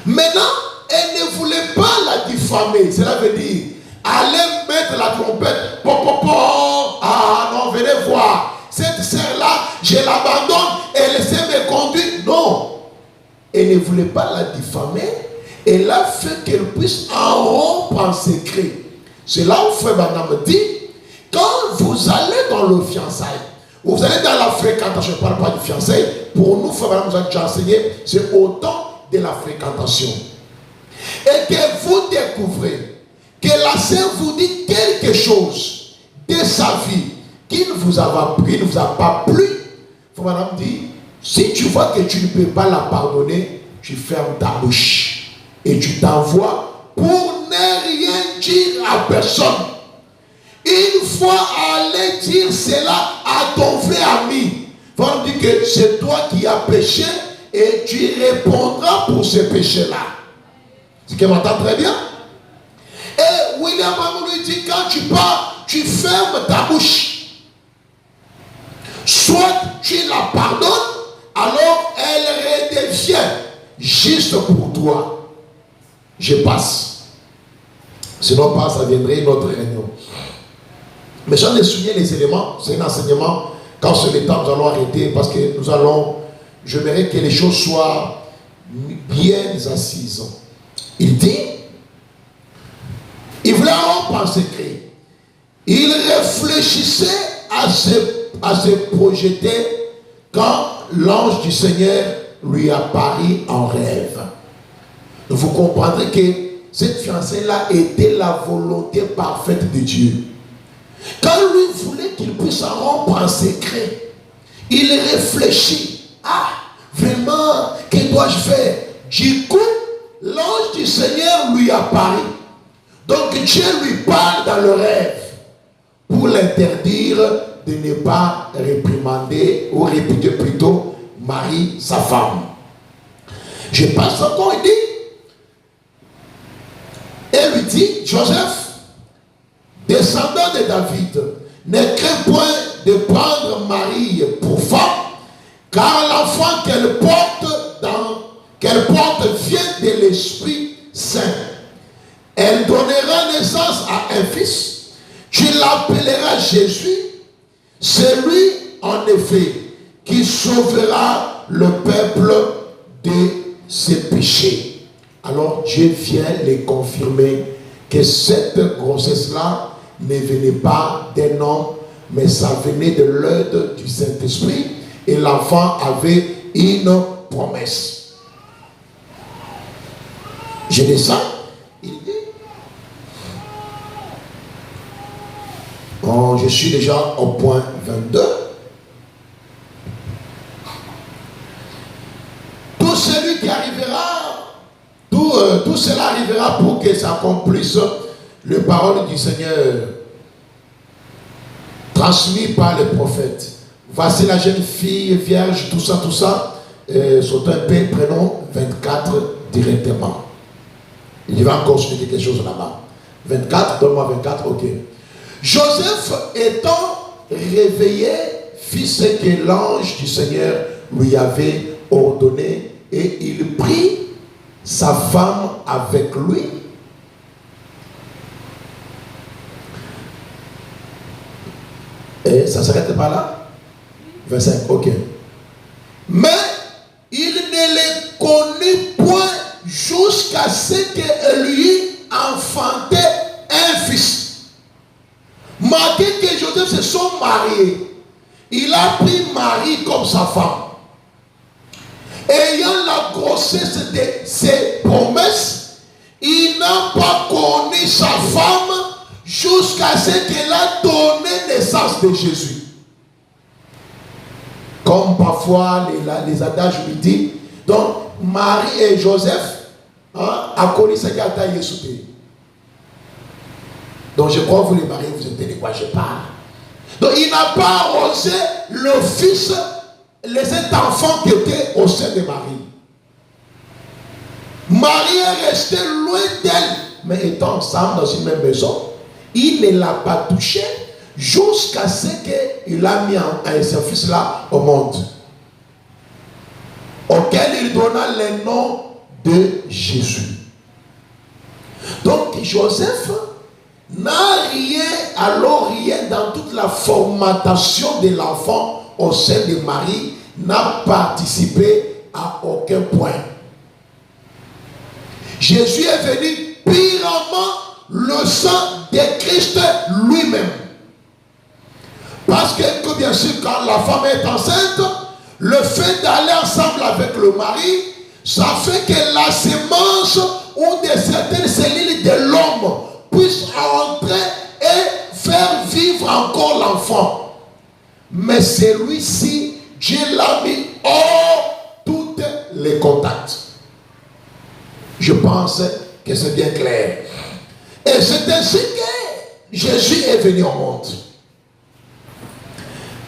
Maintenant, elle ne voulait pas la diffamer. Cela veut dire, aller mettre la trompette, ah non, venez voir, cette sœur-là, je l'abandonne, elle sait me conduire. Non. Elle ne voulait pas la diffamer. Elle a fait qu'elle puisse en rompre en secret. C'est là où Frère Branham dit, quand vous allez dans le fiançailles, vous allez dans la fréquentation, je ne parle pas du fiançailles, pour nous, Frère Branham nous a déjà enseigné, c'est autant de la fréquentation. Et que vous découvrez que la sœur vous dit quelque chose de sa vie qui ne vous a pas plu, Frère Branham dit, si tu vois que tu ne peux pas la pardonner, tu fermes ta bouche et tu t'envoies pour ne rien dire à personne. Une fois aller dire cela à ton vrai ami, on dit que c'est toi qui as péché et tu répondras pour ce péché-là. C'est que m'entend très bien. Et William Amou lui dit, quand tu pars, tu fermes ta bouche. Soit tu la pardonnes, alors elle redevient juste pour toi. Je passe. Sinon pas, ça viendrait une autre réunion. Mais j'en ai souligné les éléments. C'est un enseignement. Quand c'est le temps, nous allons arrêter parce que j'aimerais que les choses soient bien assises. Il dit, il voulait rompre en secret. Il réfléchissait à se projeter quand l'ange du Seigneur lui apparut en rêve. Vous comprendrez que cette fiancée-là était la volonté parfaite de Dieu. Quand lui voulait qu'il puisse en rompre en secret, il réfléchit. Ah, vraiment, que dois-je faire? Du coup, l'ange du Seigneur lui apparaît. Donc Dieu lui parle dans le rêve pour l'interdire de ne pas réprimander ou répéter plutôt Marie, sa femme. Je passe encore, il dit, et lui dit, Joseph, descendant de David, ne crains point de prendre Marie pour femme, car l'enfant qu'elle porte vient de l'Esprit Saint. Elle donnera naissance à un fils. Tu l'appelleras Jésus. C'est lui, en effet, qui sauvera le peuple de ses péchés. Alors Dieu vient les confirmer que cette grossesse-là ne venait pas d'un homme, mais ça venait de l'œuvre du Saint-Esprit, et l'enfant avait une promesse. Je descends, il dit, bon, je suis déjà au point 22. Tout celui qui arrivera, tout cela arrivera pour que s'accomplisse les paroles du Seigneur transmises par les prophètes. Voici la jeune fille vierge, tout ça, sautez un peu, prenons 24 directement. Il va encore souligner quelque chose là-bas. 24, donne-moi 24, ok. Joseph étant réveillé, fit ce que l'ange du Seigneur lui avait ordonné, et il prit sa femme avec lui. Et ça s'arrête pas là? 25, ok. Mais il ne les connut point jusqu'à ce qu'elle lui enfantait un fils. Malgré que Joseph se sont mariés, il a pris Marie comme sa femme. Ayant la grossesse de ses promesses, il n'a pas connu sa femme jusqu'à ce qu'elle a donné naissance de Jésus. Comme parfois les adages lui disent, donc Marie et Joseph a connu ce qu'il a taillé sous pays. Donc je crois que vous les mariés, vous entendez de quoi je parle. Donc il n'a pas arrosé le fils, cet enfant qui était au sein de Marie. Marie est restée loin d'elle, mais étant ensemble dans une même maison, il ne l'a pas touché jusqu'à ce qu'il a mis ce fils-là au monde, auquel il donna le nom de Jésus. Donc Joseph n'a rien dans toute la formatation de l'enfant au sein de Marie, n'a participé à aucun point. Jésus est venu purement le sang de Christ lui-même. Parce que bien sûr, quand la femme est enceinte, le fait d'aller ensemble avec le mari, ça fait que la sémence ou de certaines cellules de l'homme puisse entrer et faire vivre encore l'enfant. Mais celui-ci, Dieu l'a mis hors tous les contacts. Je pense que c'est bien clair. Et c'est ainsi que Jésus est venu au monde.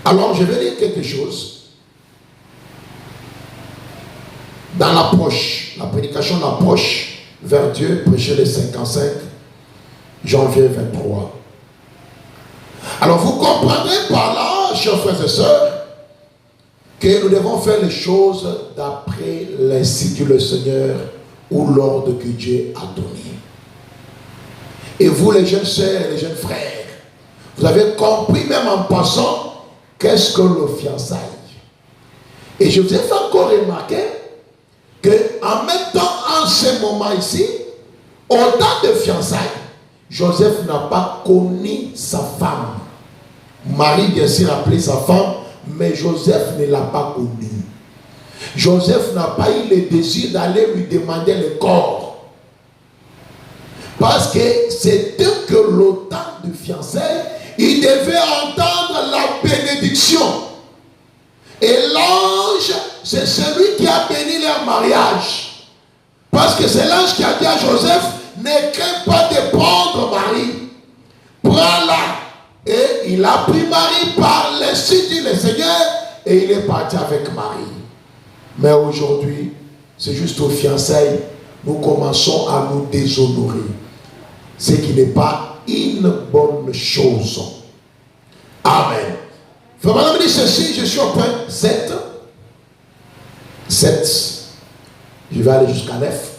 Alors je vais dire quelque chose. Dans l'approche, la prédication d'approche vers Dieu, prêcher le 55 janvier 23. Alors vous comprendrez par là, chers frères et sœurs, que nous devons faire les choses d'après l'institut du Seigneur ou l'ordre que Dieu a donné. Et vous les jeunes sœurs et les jeunes frères, vous avez compris même en passant qu'est-ce que le fiançailles. Et je vous ai fait encore remarquer qu'en même temps, en ce moment ici, au temps de fiançailles, Joseph n'a pas connu sa femme. Marie, bien sûr, appelée sa femme, mais Joseph ne l'a pas connu. Joseph n'a pas eu le désir d'aller lui demander le corps. Parce que c'était que le temps du fiançailles, il devait entendre la bénédiction. Et l'ange, c'est celui qui a béni leur mariage. Parce que c'est l'ange qui a dit à Joseph, ne crains pas de prendre Marie. Prends-la. Et il a pris Marie par l'insu du Seigneur et il est parti avec Marie. Mais aujourd'hui, c'est juste aux fiançailles, nous commençons à nous déshonorer. Ce qui n'est pas une bonne chose. Amen. Frère me dit ceci, je suis au point 7. 7. Je vais aller jusqu'à 9.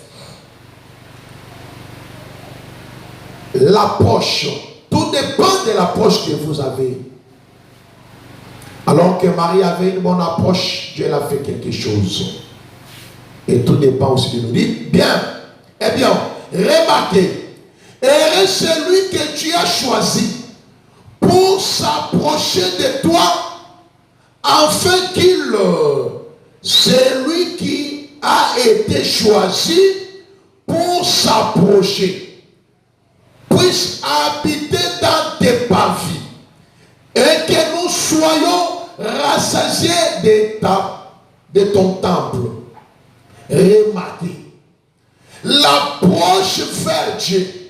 L'approche. Tout dépend de l'approche que vous avez. Alors que Marie avait une bonne approche, Dieu a fait quelque chose. Et tout dépend aussi de nous. Dites bien. Eh bien, remarquez. Et celui que tu as choisi pour s'approcher de toi, afin qu'il, celui qui a été choisi pour s'approcher, puisse habiter dans tes parvis et que nous soyons rassasiés de ton temple. Remarquez, l'approche vers Dieu.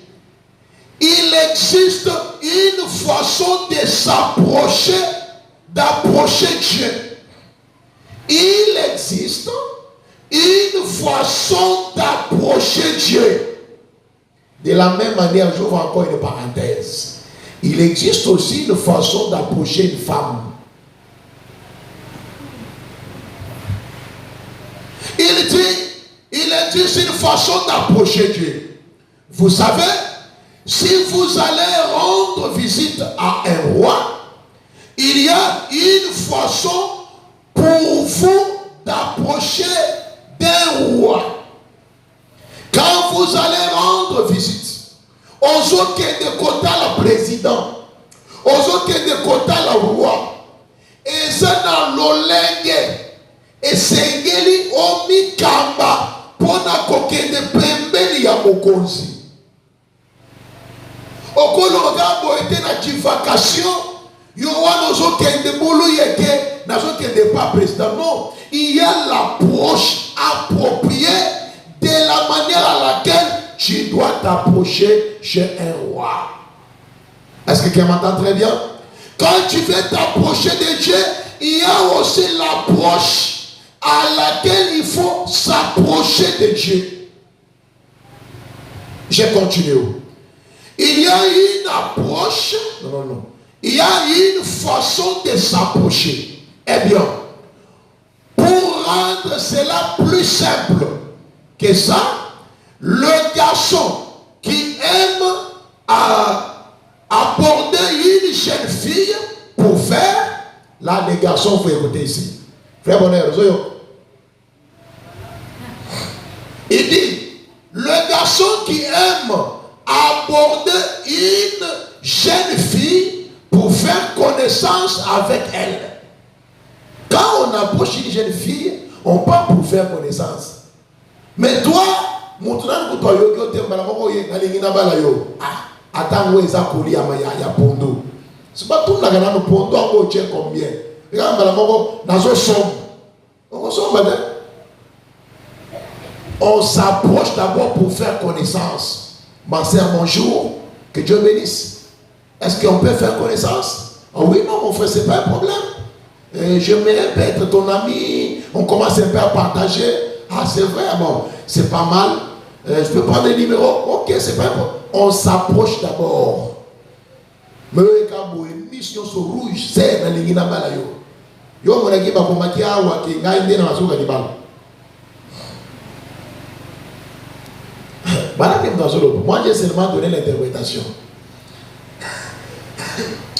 Il existe une façon de s'approcher, d'approcher Dieu. Il existe une façon d'approcher Dieu. De la même manière, je vois encore une parenthèse. Il existe aussi une façon d'approcher une femme. Il existe une façon d'approcher Dieu. Vous savez, si vous allez rendre visite à un roi, il y a une façon pour vous d'approcher d'un roi. Quand vous allez rendre visite, aux autres de côté le président, aux autres de côté le roi, et ça dans l'olenge, et sengeli omikamba, pour na kokende pembeni ya mokonzi. Okologa boete na divagation, yowa nozo kende bolo yeke, nazo kende pas président. Non, il y a l'approche appropriée de la manière à laquelle tu dois t'approcher chez un roi. Est-ce que quelqu'un m'entend très bien? Quand tu veux t'approcher de Dieu, il y a aussi l'approche à laquelle il faut s'approcher de Dieu. Je continue. Il y a une approche, non. Il y a une façon de s'approcher. Eh bien, pour rendre cela plus simple que ça, le garçon qui aime aborder une jeune fille pour faire, là les garçons, vous écoutez ici. Frère Bonheur, il dit, le garçon qui aime aborder une jeune fille pour faire connaissance avec elle. Quand on approche une jeune fille, on part pour faire connaissance. Mais toi, attends, c'est pas tout le monde qui pondo, combien. On s'approche d'abord pour faire connaissance. Ma sœur, bonjour, que Dieu bénisse. Est-ce qu'on peut faire connaissance? Oh oui, non, mon frère, c'est pas un problème. J'aimerais être ton ami. On commence un peu à partager. Ah, c'est vrai, bon, c'est pas mal. Je peux prendre le numéro. Ok, c'est pas un problème. On s'approche d'abord. Mais quand une mission sur rouge, c'est dans les guinabala yo. Yo mon équipe a combattu à Waki, gagne dans la souka du bal. Moi, j'ai seulement donné l'interprétation.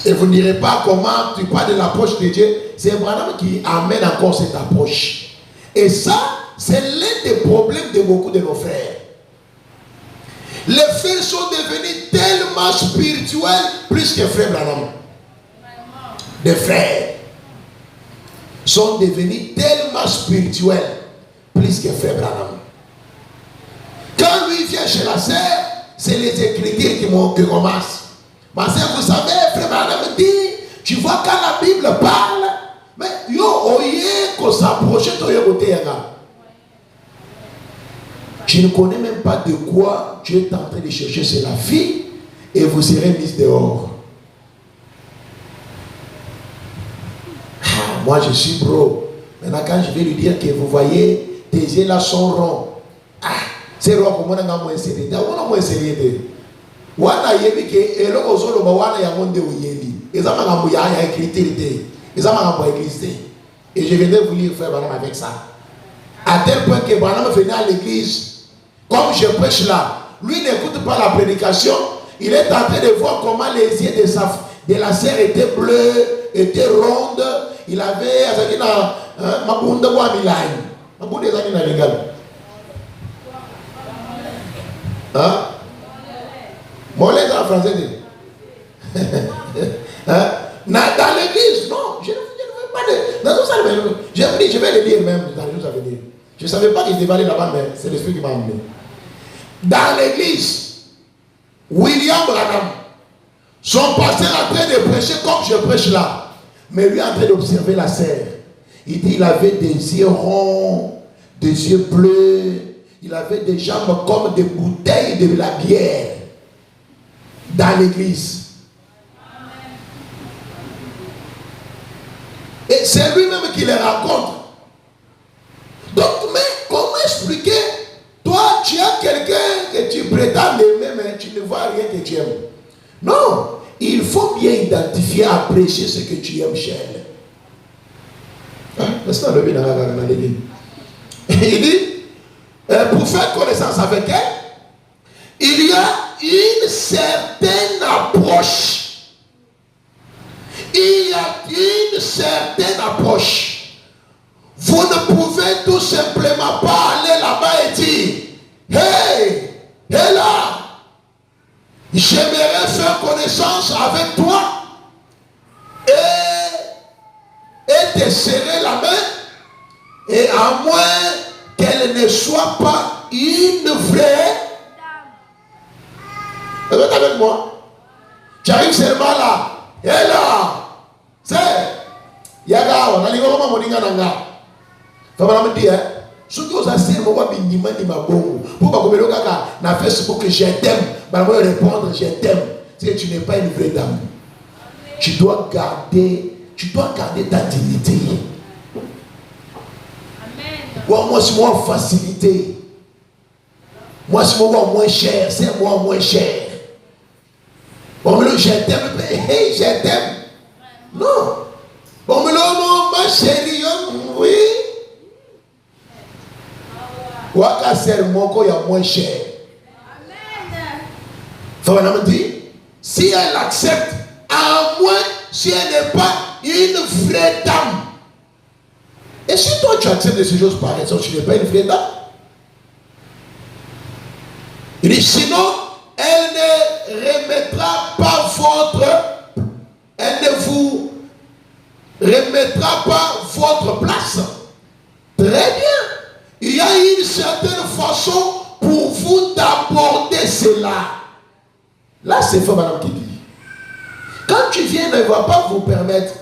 Et vous ne direz pas comment tu parles de l'approche de Dieu. C'est Abraham qui amène encore cette approche. Et ça, c'est l'un des problèmes de beaucoup de nos frères. Les frères sont devenus tellement spirituels plus que frères Branham. Des frères. sont devenus tellement spirituels, plus que Frère Branham. Quand lui vient chez la sœur, c'est les écritures qui commencent. Ma sœur, vous savez, Frère Branham dit, tu vois quand la Bible parle, mais yo, oye, qu'on s'approche, tu ne connais même pas de quoi tu es en train de chercher chez la fille et vous serez mis dehors. Ah, moi je suis bro. Maintenant quand je vais lui dire que vous voyez, tes yeux là sont ronds. Ah, c'est rond pour moi, on a moins sérieux. On a moins sérieux. Wana yebi ke elo ozolo ba wana ya monde oyeli. Ezama ngambo ya écriture. Ezama ngambo église. Et je viendrai vous lire Frère Branham avec ça. À tel point que Branham venait à l'église. Comme je prêche là, lui n'écoute pas la prédication. Il est en train de voir comment les yeux de la sœur étaient bleus, étaient rondes. Il avait mabunda wa milai. Mabunda zani na legal. Hein? Mollet en français. Hein? Dans l'église, non, je ne veux pas de. Dans tout ça, je vais le lire même dans les jours à venir. Je ne savais pas qu'il devait aller là-bas, mais c'est l'esprit qui m'a emmené. Dans l'église, William Branham, son pasteur est en train de prêcher comme je prêche là. Mais lui est en train d'observer la sœur. Il dit qu'il avait des yeux ronds, des yeux bleus. Il avait des jambes comme des bouteilles de la bière. Dans l'église. Et c'est lui-même qui les raconte. Donc, mais comment expliquer? Toi, tu as quelqu'un que tu prétends aimer, mais tu ne vois rien que tu aimes. Non, il faut bien identifier, apprécier ce que tu aimes chez elle. Il dit, pour faire connaissance avec elle, il y a une certaine approche. Il y a une certaine approche. Vous ne pouvez tout simplement pas aller là-bas et dire, hey, hé là, j'aimerais faire connaissance avec toi et te serrer la main, et à moins qu'elle ne soit pas une vraie. Vous êtes avec moi? Tu arrives seulement là, hé là, c'est Yaga, on a dit comment on dit nanga. Fama me dit, ce que vous avez moi bindima ni mabongo. Pour pas comme le kaka na Facebook je t'aime, bah moi répondre je t'aime. C'est que tu n'es pas une vraie dame. Tu dois garder ta dignité. Amen. Moi c'est moi facilité. Moi c'est moi moins cher, c'est moi moins cher. Bon mais je t'aime, hey, je t'aime. Non. Bon mais non, ma chérie, oui. Waka sermoko ya moins cher. Amen. Dit, si elle accepte, à moins si elle n'est pas une vraie dame. Et si toi tu acceptes de ces choses par exemple, tu n'es pas une vraie dame. Il dit, sinon, elle ne remettra pas elle ne vous remettra pas votre place. Très bien. Il y a une certaine façon pour vous d'aborder cela. Là, c'est Frère Branham qui dit. Quand tu viens, elle ne va pas vous permettre.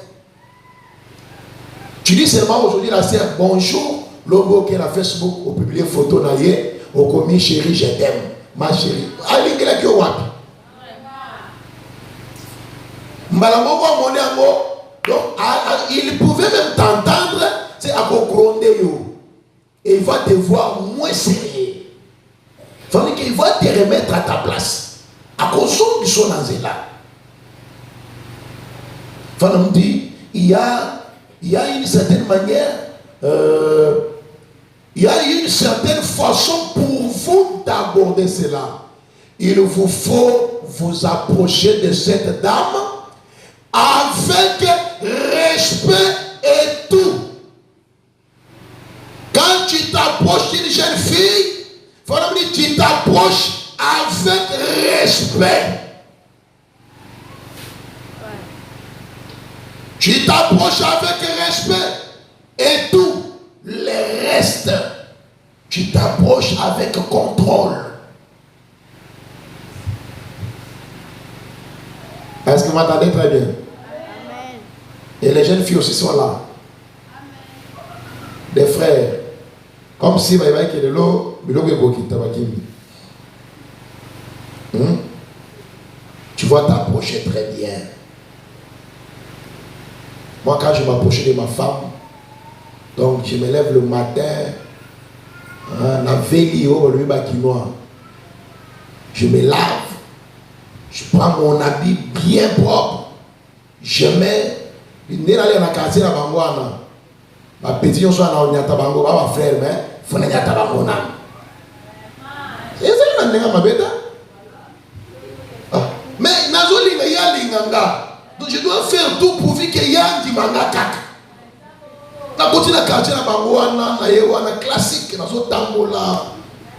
Tu dis seulement aujourd'hui, la sœur, bonjour, logo qui est la Facebook, au publié photo naïe, au commis chérie, je t'aime, ma chérie. Allez, qui est qui wapi? Donc, il pouvait même t'entendre, c'est à Gokronde yo. Et il va te voir moins sérieux. Il va te remettre à ta place. À cause de son là. On dit, il y a une certaine manière, il y a une certaine façon pour vous d'aborder cela. Il vous faut vous approcher de cette dame avec respect et tout. Quand tu t'approches d'une jeune fille, tu t'approches avec respect. Tu t'approches avec respect. Et tout le reste, tu t'approches avec contrôle. Est-ce que vous m'entendez très bien? Amen. Et les jeunes filles aussi sont là. Amen. Des frères. Comme si il y avait de l'eau, tu vas t'approcher très bien. Moi, quand je m'approchais de ma femme, donc je me lève le matin, la veille au lieu quinoa. Je me lave, je prends mon habit bien propre, je mets, ma petite on soit dans le tabango, ma frère, mais faut n'y a tabango na. C'est ça le ma bête. Mais nazoli mais ya linganga. Donc je dois faire tout pour vivre que ya di manga kaka. Na boti na quartier na bango na yewana classique na zo tambola.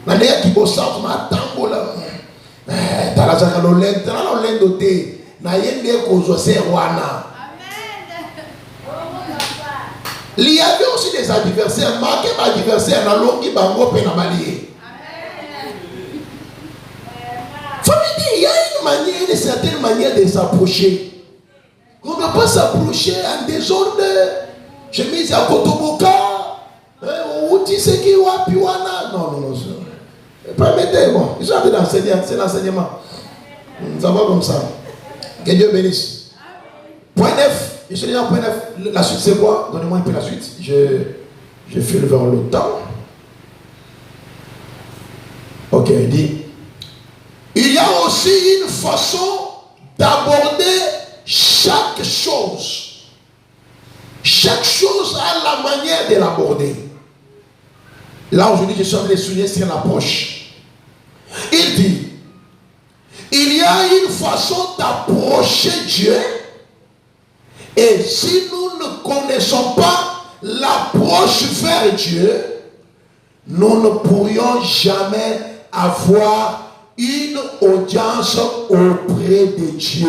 Na ne ki bossa na tambola. Tala za lo lento na lo lento te na yende ko zo se wana. Il y avait aussi des adversaires, marqués par adversaires dans l'eau qui bango pe na balié. Il y a une manière, une certaine manière de s'approcher. On ne peut pas s'approcher en désordre. Je me dis à Kotoboka, ou tu sais qui ou à Piwana. Non. Permettez-moi, ils sont en train d'enseigner, c'est l'enseignement. Ça va comme ça. Que Dieu bénisse. Point 9. Je suis déjà en point 9. La suite c'est quoi? Donnez-moi un peu la suite. Je file vers le temps. Ok, il dit. Il y a aussi une façon d'aborder chaque chose. Chaque chose a la manière de l'aborder. Là aujourd'hui, je suis en train de souligner sur l'approche. Il dit, il y a une façon d'approcher Dieu. Et si nous ne connaissons pas l'approche vers Dieu, nous ne pourrions jamais avoir une audience auprès de Dieu.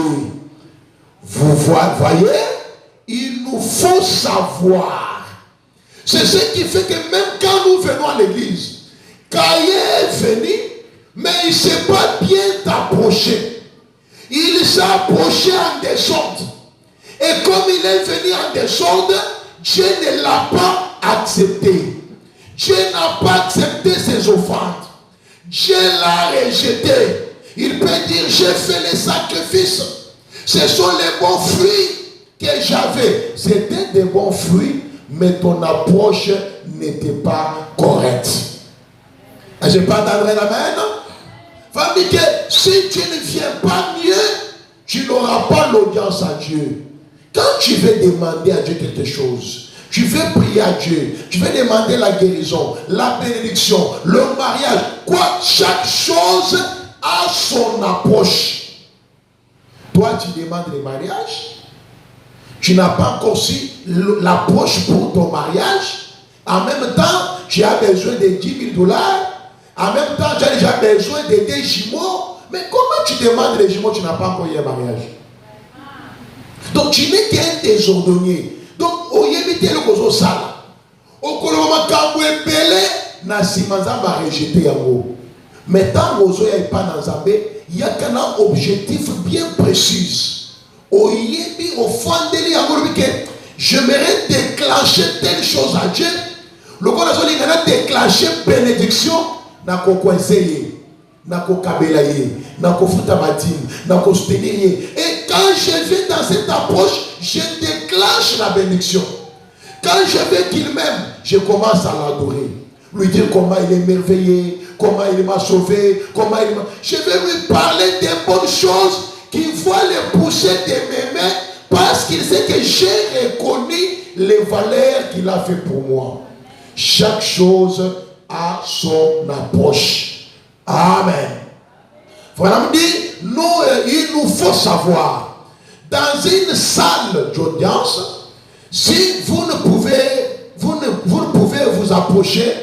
Vous voyez, il nous faut savoir. C'est ce qui fait que même quand nous venons à l'église, Caïn est venu, mais il ne s'est pas bien approché. Il s'est approché en désordre. Et comme il est venu en désordre, Dieu ne l'a pas accepté. Dieu n'a pas accepté ses offrandes. Dieu l'a rejeté. Il peut dire, j'ai fait les sacrifices. Ce sont les bons fruits que j'avais. C'était des bons fruits, mais ton approche n'était pas correcte. Je pas d'adresse la main. Famille, que si tu ne viens pas mieux, tu n'auras pas l'audience à Dieu. Quand tu veux demander à Dieu quelque chose, tu veux prier à Dieu, tu veux demander la guérison, la bénédiction, le mariage, quoi, chaque chose a son approche. Toi, tu demandes le mariage, tu n'as pas encore su l'approche pour ton mariage. En même temps, tu as besoin de 10 000 $. En même temps, tu as déjà besoin de 2 jumeaux. Mais comment tu demandes les jumeaux, tu n'as pas encore eu un mariage? Donc tu n'es qu'un désordonnier. Donc au yébité le kozo sala. Au koloma kambo epele na simanza va rejeter yango. Mais tant kozo ya pas dans Zambé, il y a un objectif bien précis. Au yébi au fondeli yango que j'aimerais déclencher telle chose à Dieu. Le kozo li ngana déclencher bénédiction na kokwenseye. Nako kabelaye, nako futabatine, nako soutenir. Et quand je vais dans cette approche, je déclenche la bénédiction. Quand je veux qu'il m'aime, je commence à l'adorer. Lui dire comment il est merveilleux, comment il m'a sauvé, comment il m'a... Je vais lui parler des bonnes choses qui vont les pousser de m'aimer parce qu'il sait que j'ai reconnu les valeurs qu'il a fait pour moi. Chaque chose a son approche. Amen. Voilà, me dit, il nous faut savoir, dans une salle d'audience, si vous ne pouvez vous approcher,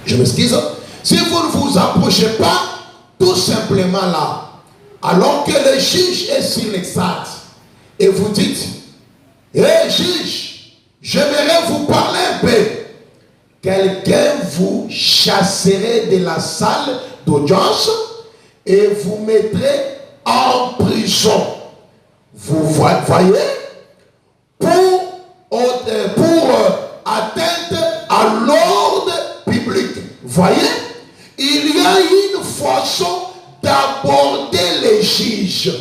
je m'excuse, si vous ne vous approchez pas, tout simplement là, alors que le juge est sur l'extase, et vous dites, hé juge, j'aimerais vous parler un peu. Quelqu'un vous chasserait de la salle d'audience et vous mettrait en prison. Vous voyez, pour atteinte à l'ordre public. Voyez, il y a une façon d'aborder les juges.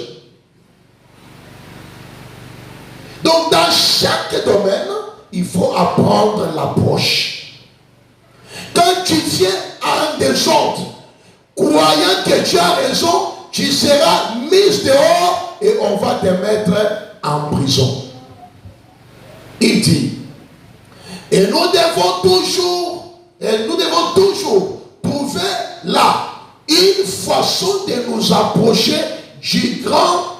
Donc dans chaque domaine, il faut apprendre l'approche. Quand tu viens à un désordre, croyant que tu as raison, tu seras mis dehors et on va te mettre en prison. Il dit, et nous devons toujours trouver là une façon de nous approcher du grand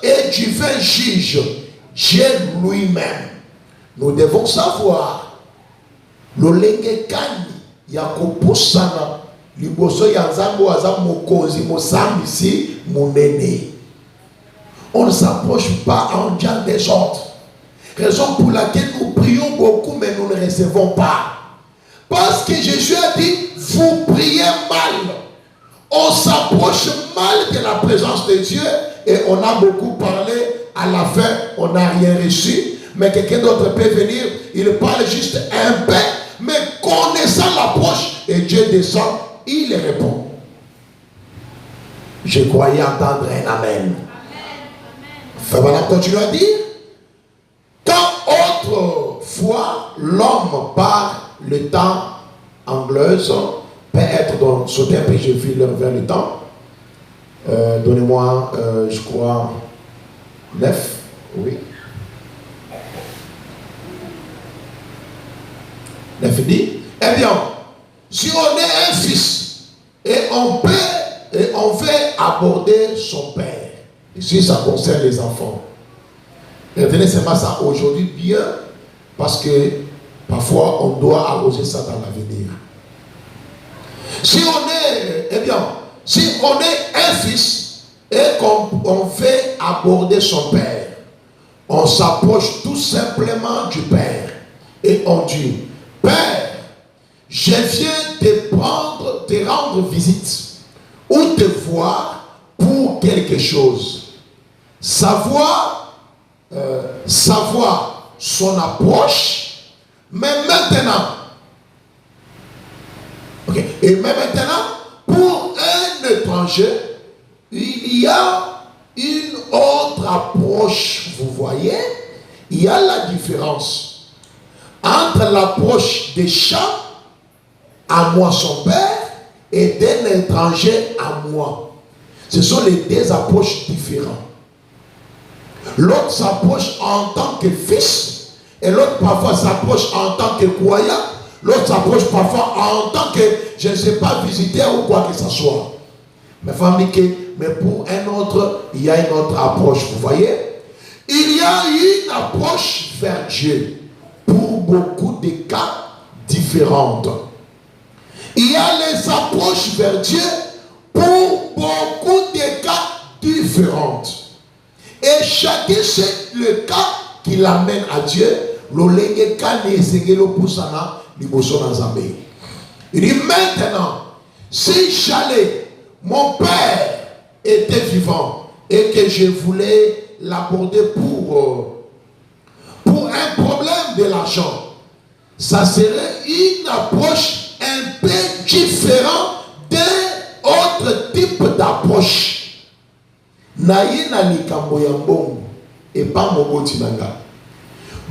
et divin juge, Dieu lui-même. Nous devons savoir lolenge kani ya kopusana liboso ya nzambe aza mokonzi mosambisi munene. On ne s'approche pas en disant des autres. Raison pour laquelle nous prions beaucoup mais nous ne recevons pas. Parce que Jésus a dit, vous priez mal. On s'approche mal de la présence de Dieu et on a beaucoup parlé. À la fin, on n'a rien reçu. Mais quelqu'un d'autre peut venir, il parle juste un peu, mais connaissant l'approche, et Dieu descend, il répond. Je croyais entendre un amen. Frère, continue à dire. Quand autrefois l'homme par le temps anglaise peut être dans sauter un peu, je file vers le temps. Donnez-moi, je crois, 9, oui. 9 dit, eh bien, si on est un fils et on veut aborder son père, ici ça concerne les enfants. Retenez seulement ça aujourd'hui bien, parce que parfois on doit arroser ça dans l'avenir. Si on est un fils et qu'on fait aborder son père, on s'approche tout simplement du père et on dit, Père, je viens te rendre visite ou te voir pour quelque chose. Savoir son approche, mais maintenant, et même maintenant, pour un étranger, il y a une autre approche, vous voyez, il y a la différence entre l'approche des chats à moi son père et d'un étranger à moi. Ce sont les deux approches différentes. L'autre s'approche en tant que fils et l'autre parfois s'approche en tant que croyant. L'autre s'approche parfois en tant que, je ne sais pas, visiteur ou quoi que ce soit. Mais pour un autre, il y a une autre approche, vous voyez. Il y a une approche vers Dieu pour beaucoup de cas différentes. Il y a les approches vers Dieu pour beaucoup de cas différentes. Et chacun sait le cas qui l'amène à Dieu. Il dit maintenant, si j'allais, mon père était vivant et que je voulais l'aborder pour un problème de l'argent, ça serait une approche un peu différente d'un autre type d'approche. Naye na likambo ya mbongo et pas moboti nanga.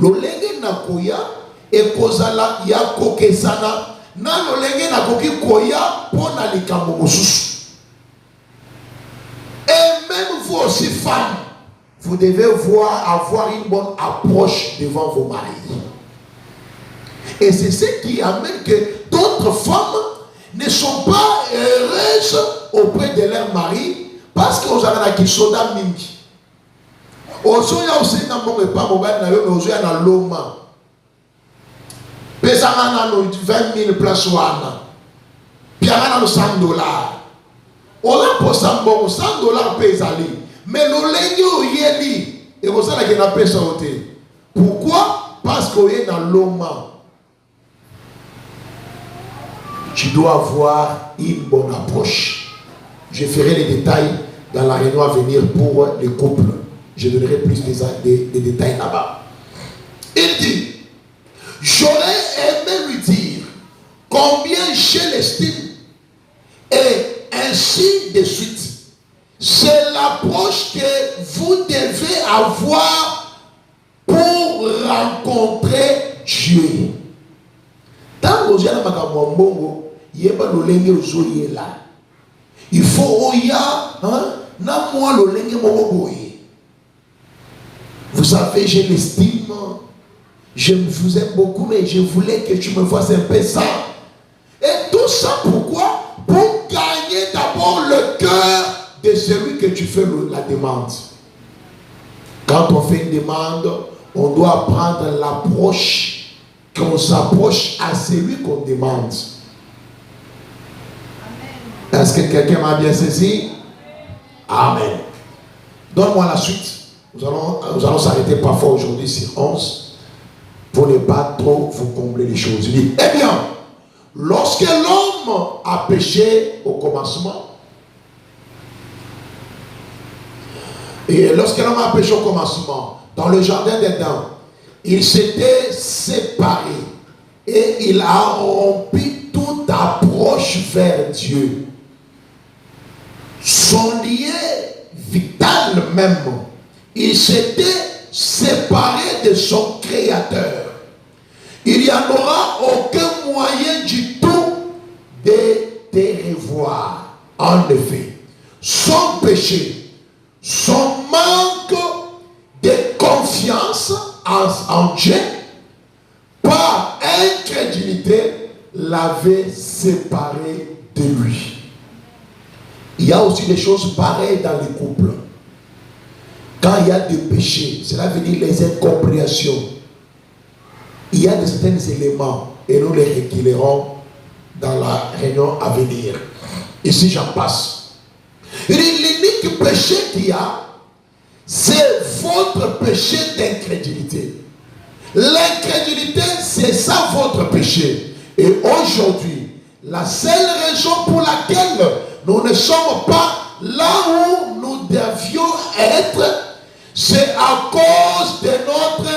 Lolenge na koya e kozala ya kokesana na lolenge na koki koya pona likambo mosusu. Et même vous aussi femmes, vous devez avoir une bonne approche devant vos maris. Et c'est ce qui amène que d'autres femmes ne sont pas heureuses auprès de leur mari parce que vous avez qui soda mingi. Osoya aussi na mbongo pas mobile na yo mais osoya na loma. Pesa na 20 000 place wana. Piara na $100. Ola posa mbongo $100 pesa ali. Mais lolenge oyeli et vous savez que na pesa ote. Pourquoi? Parce qu'on est dans l'homme. Tu dois avoir une bonne approche. Je ferai les détails dans la réunion à venir pour les couples. Je donnerai plus des détails là-bas. Il dit, j'aurais aimé lui dire combien je l'estime. Et ainsi de suite. C'est l'approche que vous devez avoir pour rencontrer Dieu. Tant que vous avez il faut vous savez, je l'estime, je vous aime beaucoup, mais je voulais que tu me fasses un peu ça. Et tout ça pourquoi? Pour gagner d'abord le cœur de celui que tu fais la demande. Quand on fait une demande, on doit prendre l'approche, qu'on s'approche à celui qu'on demande. Est-ce que quelqu'un m'a bien saisi? Amen. Donne-moi la suite. Nous allons s'arrêter parfois aujourd'hui sur 11 pour ne pas trop vous combler les choses. Il dit, eh bien, lorsque l'homme a péché au commencement, dans le jardin d'Éden, il s'était séparé et il a rompu toute approche vers Dieu. Son lien vital même, il s'était séparé de son Créateur. Il n'y en aura aucun moyen du tout de te revoir. En effet, son péché, son manque de confiance en Dieu, par incrédulité, l'avait séparé de lui. Il y a aussi des choses pareilles dans les couples. Quand il y a des péchés, cela veut dire les incompréhensions. Il y a de certains éléments et nous les régulerons dans la réunion à venir. Ici, j'en passe. L'unique péché qu'il y a, c'est votre péché d'incrédulité. L'incrédulité, c'est ça votre péché. Et aujourd'hui, la seule raison pour laquelle nous ne sommes pas là où nous devions être, c'est à cause de notre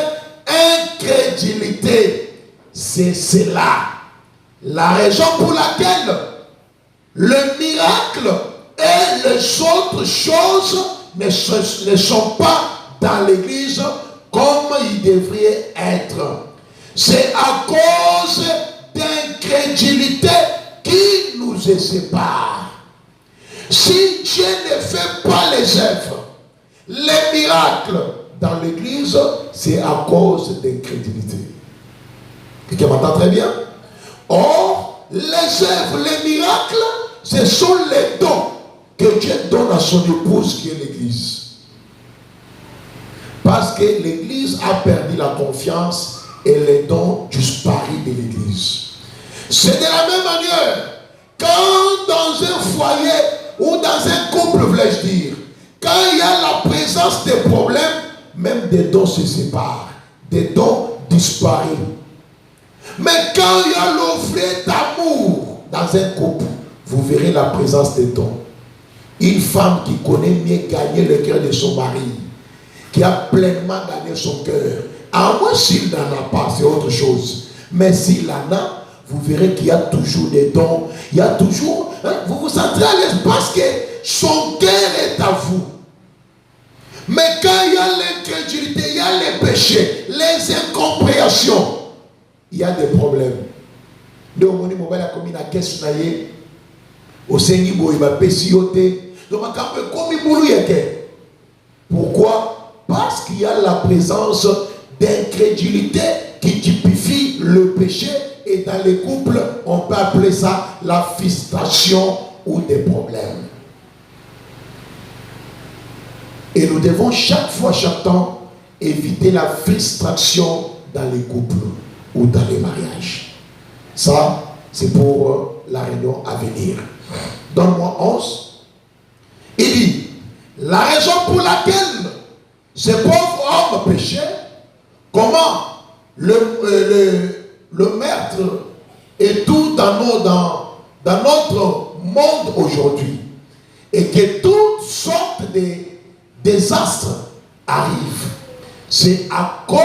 incrédulité. C'est cela. La raison pour laquelle le miracle et les autres choses ne sont pas dans l'église comme ils devraient être. C'est à cause d'incrédulité qui nous sépare. Si Dieu ne fait pas les œuvres, les miracles dans l'église, c'est à cause d'incrédulité. Quelqu'un m'entend très bien? Or, les œuvres, les miracles, ce sont les dons que Dieu donne à son épouse qui est l'église. Parce que l'église a perdu la confiance et les dons disparus de l'église. C'est de la même manière, quand dans un foyer ou dans un couple, voulais-je dire, quand il y a la présence des problèmes, même des dons se séparent, des dons disparaissent. Mais quand il y a l'offre d'amour dans un couple, vous verrez la présence des dons. Une femme qui connaît mieux gagner le cœur de son mari, qui a pleinement gagné son cœur, à moins s'il n'en a pas, c'est autre chose. Mais s'il en a, vous verrez qu'il y a toujours des dons, il y a toujours, vous vous sentez à l'aise parce que son cœur est à vous. Mais quand il y a l'incrédulité, il y a les péchés, les incompréhensions, il y a des problèmes. Donc, on dit, la commune à caisse naïe, au Sénibo, il va pessioter. Donc, pourquoi? Parce qu'il y a la présence d'incrédulité qui typifie le péché. Et dans les couples, on peut appeler ça la frustration ou des problèmes. Et nous devons chaque fois, chaque temps, éviter la frustration dans les couples ou dans les mariages. Ça, c'est pour la réunion à venir. Donne-moi 11. Il dit, la raison pour laquelle ce pauvre homme péchait, comme comment le meurtre est tout dans notre monde aujourd'hui. Et que toutes sortes de désastres arrivent. C'est à cause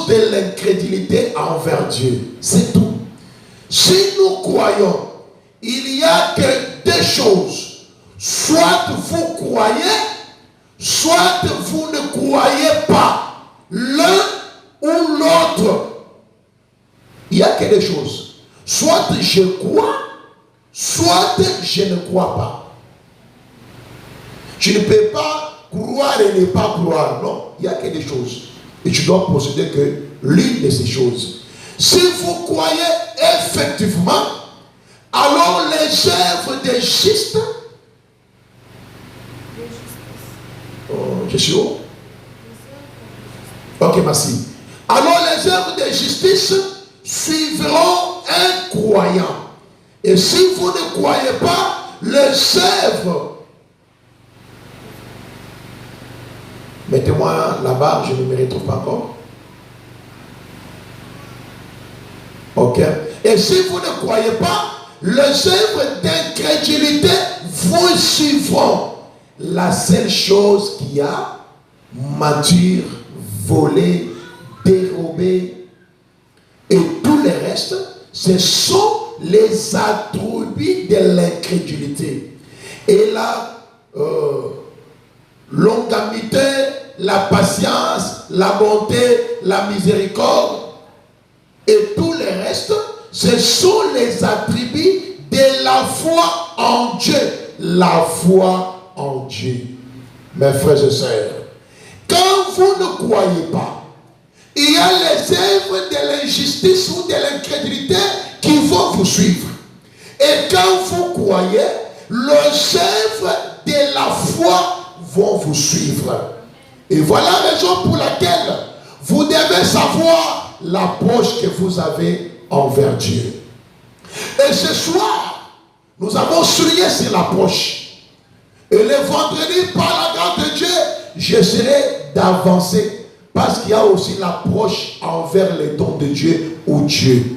de l'incrédulité envers Dieu. C'est tout. Si nous croyons, il n'y a que deux choses. Soit vous croyez, soit vous ne croyez pas. L'un ou l'autre. Il n'y a que deux choses. Soit je crois, soit je ne crois pas. Tu ne peux pas croire et ne pas croire. Non, il n'y a que des choses. Et tu dois posséder que l'une de ces choses. Si vous croyez effectivement, alors les œuvres des justes. Je suis où? Ok, merci. Alors les œuvres de justice suivront un croyant. Et si vous ne croyez pas, les œuvres. Mettez-moi là-bas, je ne me retrouve pas encore. Ok. Et si vous ne croyez pas, les œuvres d'incrédulité vous suivront. La seule chose qui a mentir, voler, dérober et tout le reste, ce sont les attributs de l'incrédulité. Et la longanimité, la patience, la bonté, la miséricorde et tout le reste, ce sont les attributs de la foi en Dieu. La foi en Dieu. Mes frères et sœurs, quand vous ne croyez pas, il y a les œuvres de l'injustice ou de l'incrédulité qui vont vous suivre. Et quand vous croyez, les œuvres de la foi vont vous suivre. Et voilà la raison pour laquelle vous devez savoir l'approche que vous avez envers Dieu. Et ce soir, nous avons souligné sur l'approche. Et le vendredi, par la grâce de Dieu, j'essaierai d'avancer. Parce qu'il y a aussi l'approche envers les dons de Dieu ou Dieu.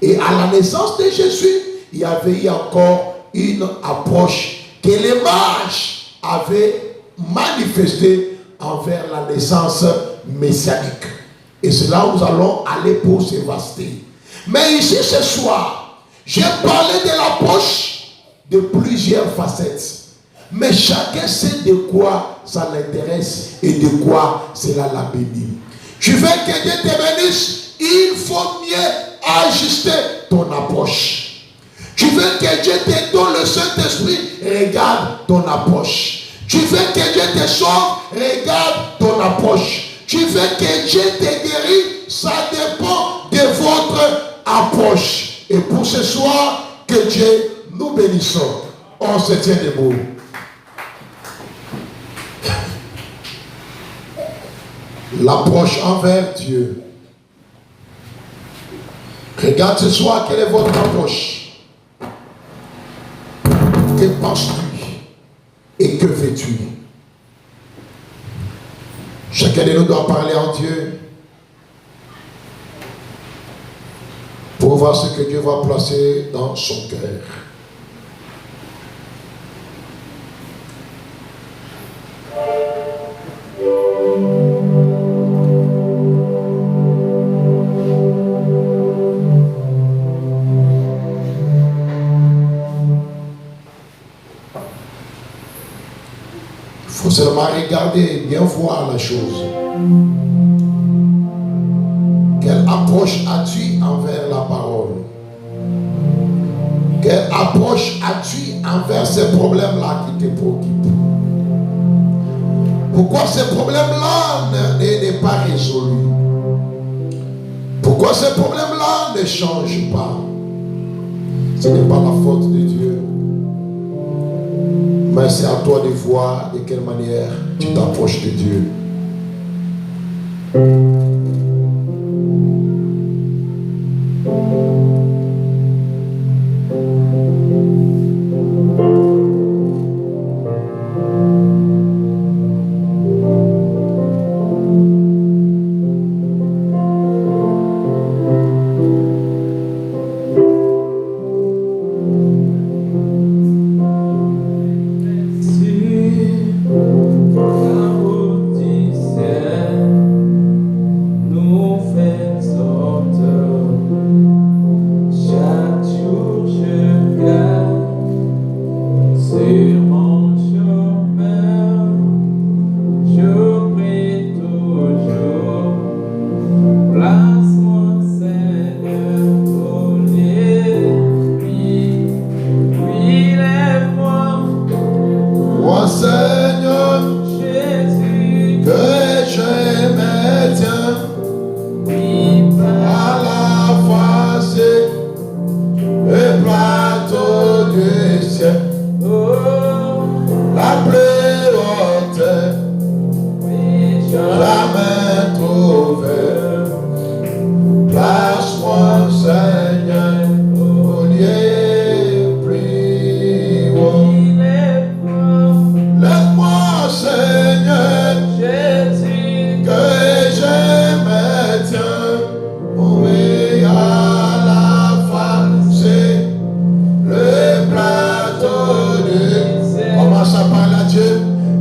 Et à la naissance de Jésus, il y avait encore une approche que les mages avaient manifestée envers la naissance messianique. Et c'est là où nous allons aller pour se vaster. Mais ici ce soir, j'ai parlé de l'approche de plusieurs facettes. Mais chacun sait de quoi ça l'intéresse et de quoi cela l'a béni. Tu veux que Dieu te bénisse, il faut mieux ajuster ton approche. Tu veux que Dieu te donne le Saint-Esprit, regarde ton approche. Tu veux que Dieu te sauve, regarde ton approche. Tu veux que Dieu te guérisse, ça dépend de votre approche. Et pour ce soir, que Dieu nous bénisse. On se tient debout. L'approche envers Dieu. Regarde ce soir, quelle est votre approche? Que penses-tu? Et que fais-tu? Chacun de nous doit parler en Dieu pour voir ce que Dieu va placer dans son cœur. Il faut seulement regarder, bien voir la chose. Quelle approche as-tu envers la parole? Quelle approche as-tu envers ces problèmes-là qui te préoccupent? Pourquoi ces problèmes-là n'est pas résolu? Pourquoi ces problèmes-là ne changent pas? Ce n'est pas la faute de Dieu. Mais c'est à toi de voir de quelle manière tu t'approches de Dieu.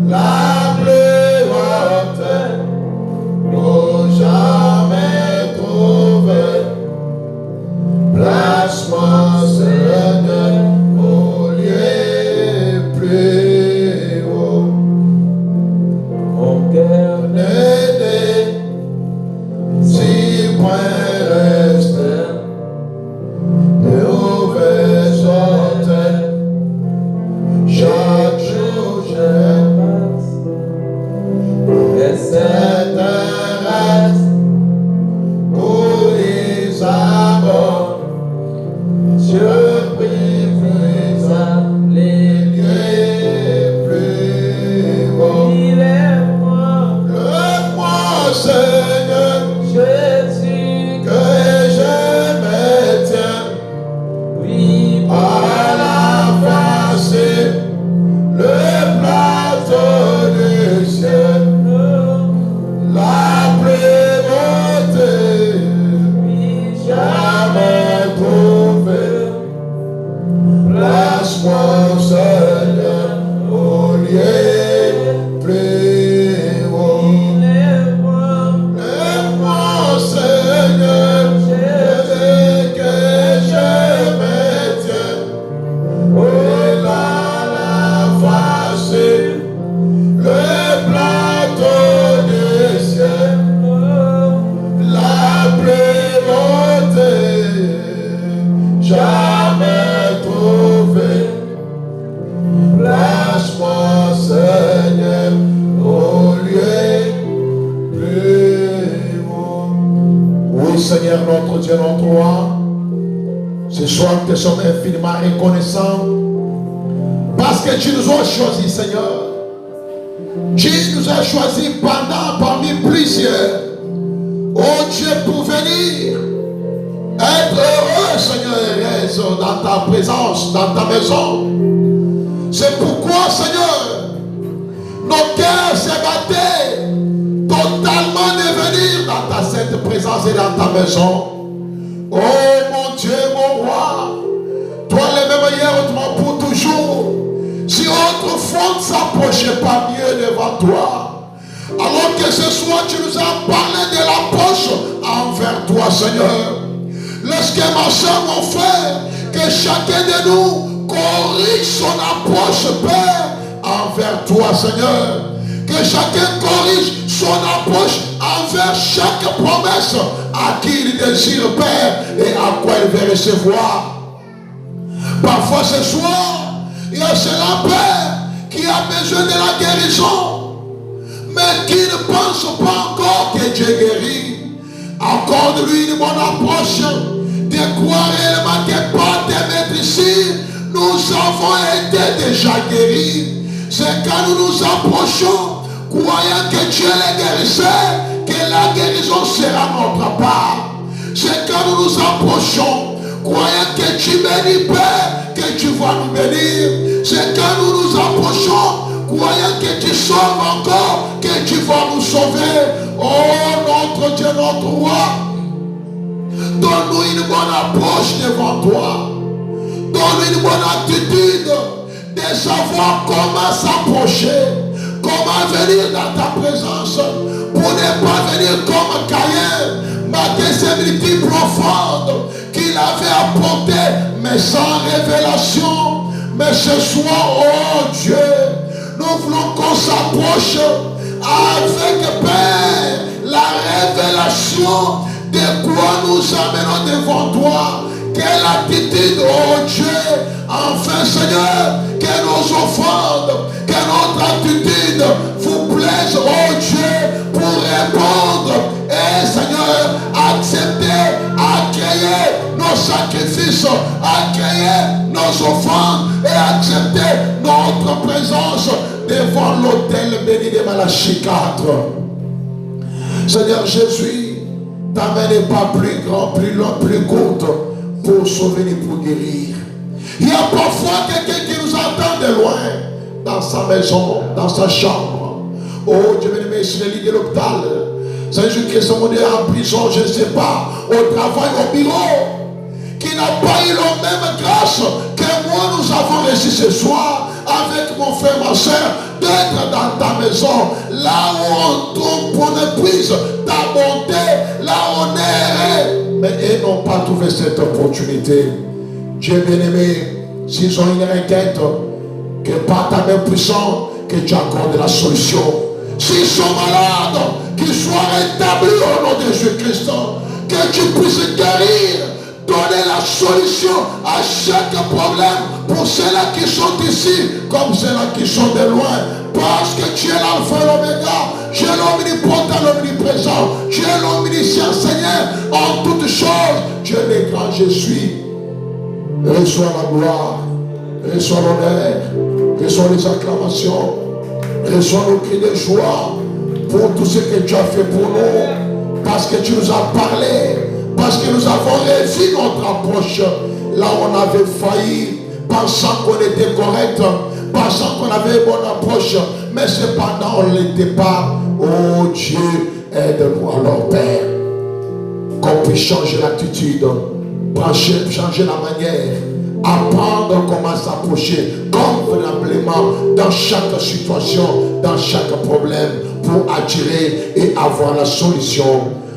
la plus haute, pour jamais trouver. Place-moi, Seigneur, au lieu plus haut. Mon cœur n'est si point resté, de mauvaises sortes. Chaque jour je passe, et cette race pour les abords, je prie les lieux plus hauts. Lève-moi, Seigneur, Jésus, que je me tiens. Oui, à la face, le plateau du ciel, la plus haute, jamais trouvée. Place-moi, Seigneur, au lieu plus haut. Lève-moi, Seigneur, que je me tiens. Et la face, le plateau du ciel, la plus haute, jamais trouvée. Place-moi, Seigneur, au lieu plus haut. Oui, Seigneur, notre Dieu, notre roi, ce soir, nous te sommes infiniment reconnaissants parce que tu nous as choisis, Seigneur. Tu nous as choisis parmi plusieurs. Oh Dieu, pour venir être heureux, Seigneur, et heureuse dans ta présence, dans ta maison. C'est pourquoi, Seigneur, nos cœurs s'est batté totalement de venir dans ta sainte présence et dans ta maison. Oh mon Dieu, mon roi, toi le même hier, autrement pour toujours. Si autrefois ne s'approchait pas mieux devant toi, alors que ce soir tu nous as parlé de l'approche envers toi, Seigneur. Lorsque ma soeur, mon frère, que chacun de nous corrige son approche, Père, envers toi, Seigneur. Que chacun corrige son approche envers chaque promesse à qui il désire, Père, et à quoi il veut recevoir. Parfois ce soir, il y a cela, Père, qui a besoin de la guérison, mais qui ne pense pas encore que Dieu guérit. Encore de lui une bonne approche, de croire réellement que par tes maîtres ici, nous avons été déjà guéris. C'est quand nous nous approchons, croyant que Dieu est guérisseur, que la guérison sera notre part. C'est quand nous nous approchons, croyant que tu bénis, Père, que tu vas nous bénir. C'est quand nous nous approchons, croyant que tu sauves encore, que tu vas nous sauver. Oh notre Dieu, notre roi, donne-nous une bonne approche devant toi. Donne-nous une bonne attitude de savoir comment s'approcher, comment venir dans ta présence, pour ne pas venir comme Caïn, malgré ses multiples profondes qu'il avait apportées, mais sans révélation. Mais ce soir, oh Dieu, nous voulons qu'on s'approche avec, Père, la révélation de quoi nous amenons devant toi. Quelle attitude, oh Dieu, enfin Seigneur, que nos offrandes, que notre attitude vous plaise, oh Dieu, pour répondre et Seigneur, accepter, accueillir nos sacrifices, accueillir nos offrandes et accepter notre présence devant l'autel béni de Malachie 4. Seigneur Jésus, ta main n'est pas plus grande, plus longue, plus courte pour sauver et pour guérir. Il y a parfois quelqu'un qui nous attend de loin, dans sa maison, dans sa chambre. Oh Dieu bien-aimé, sur le lit de l'hôpital. Saint Jésus-Christ, on est en prison, je ne sais pas, au travail, au bureau. qui n'a pas eu la même grâce que moi nous avons reçu ce soir avec mon frère, ma soeur, d'être dans ta maison, là où on épuise ta bonté, là où on est, mais ils n'ont pas trouvé cette opportunité. Dieu bien-aimé, s'ils ont une requête, que par ta main puissante, que tu accordes la solution. S'ils sont malades, qu'ils soient rétablis au nom de Jésus-Christ, que tu puisses guérir, donner la solution à chaque problème pour ceux-là qui sont ici, comme ceux-là qui sont de loin. Parce que tu es l'alpha et l'oméga, tu es l'omnipotent, l'omniprésent, tu es l'omniscient Seigneur en toutes choses. Tu es le grand je suis. Reçois la gloire, reçois l'honneur, reçois les acclamations, reçois nos cris de joie pour tout ce que tu as fait pour nous, parce que tu nous as parlé, parce que nous avons réussi notre approche là où on avait failli, pensant qu'on était correct, pensant qu'on avait une bonne approche, mais cependant on ne l'était pas. Oh Dieu, aide-nous alors Père, qu'on puisse changer l'attitude, changer la manière, apprendre comment s'approcher convenablement dans chaque situation, dans chaque problème, pour attirer et avoir la solution.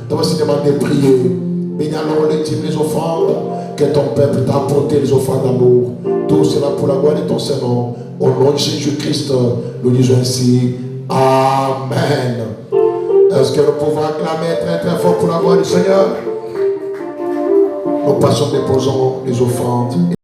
Donc, c'est demander de prier. Bénis alors les offrandes que ton peuple t'a apporté, les offrandes d'amour. Tout cela pour la gloire de ton Seigneur. Au nom de Jésus-Christ, nous disons ainsi. Amen. Est-ce que nous pouvons acclamer très très fort pour la gloire du Seigneur? Nous passons, déposons les offrandes.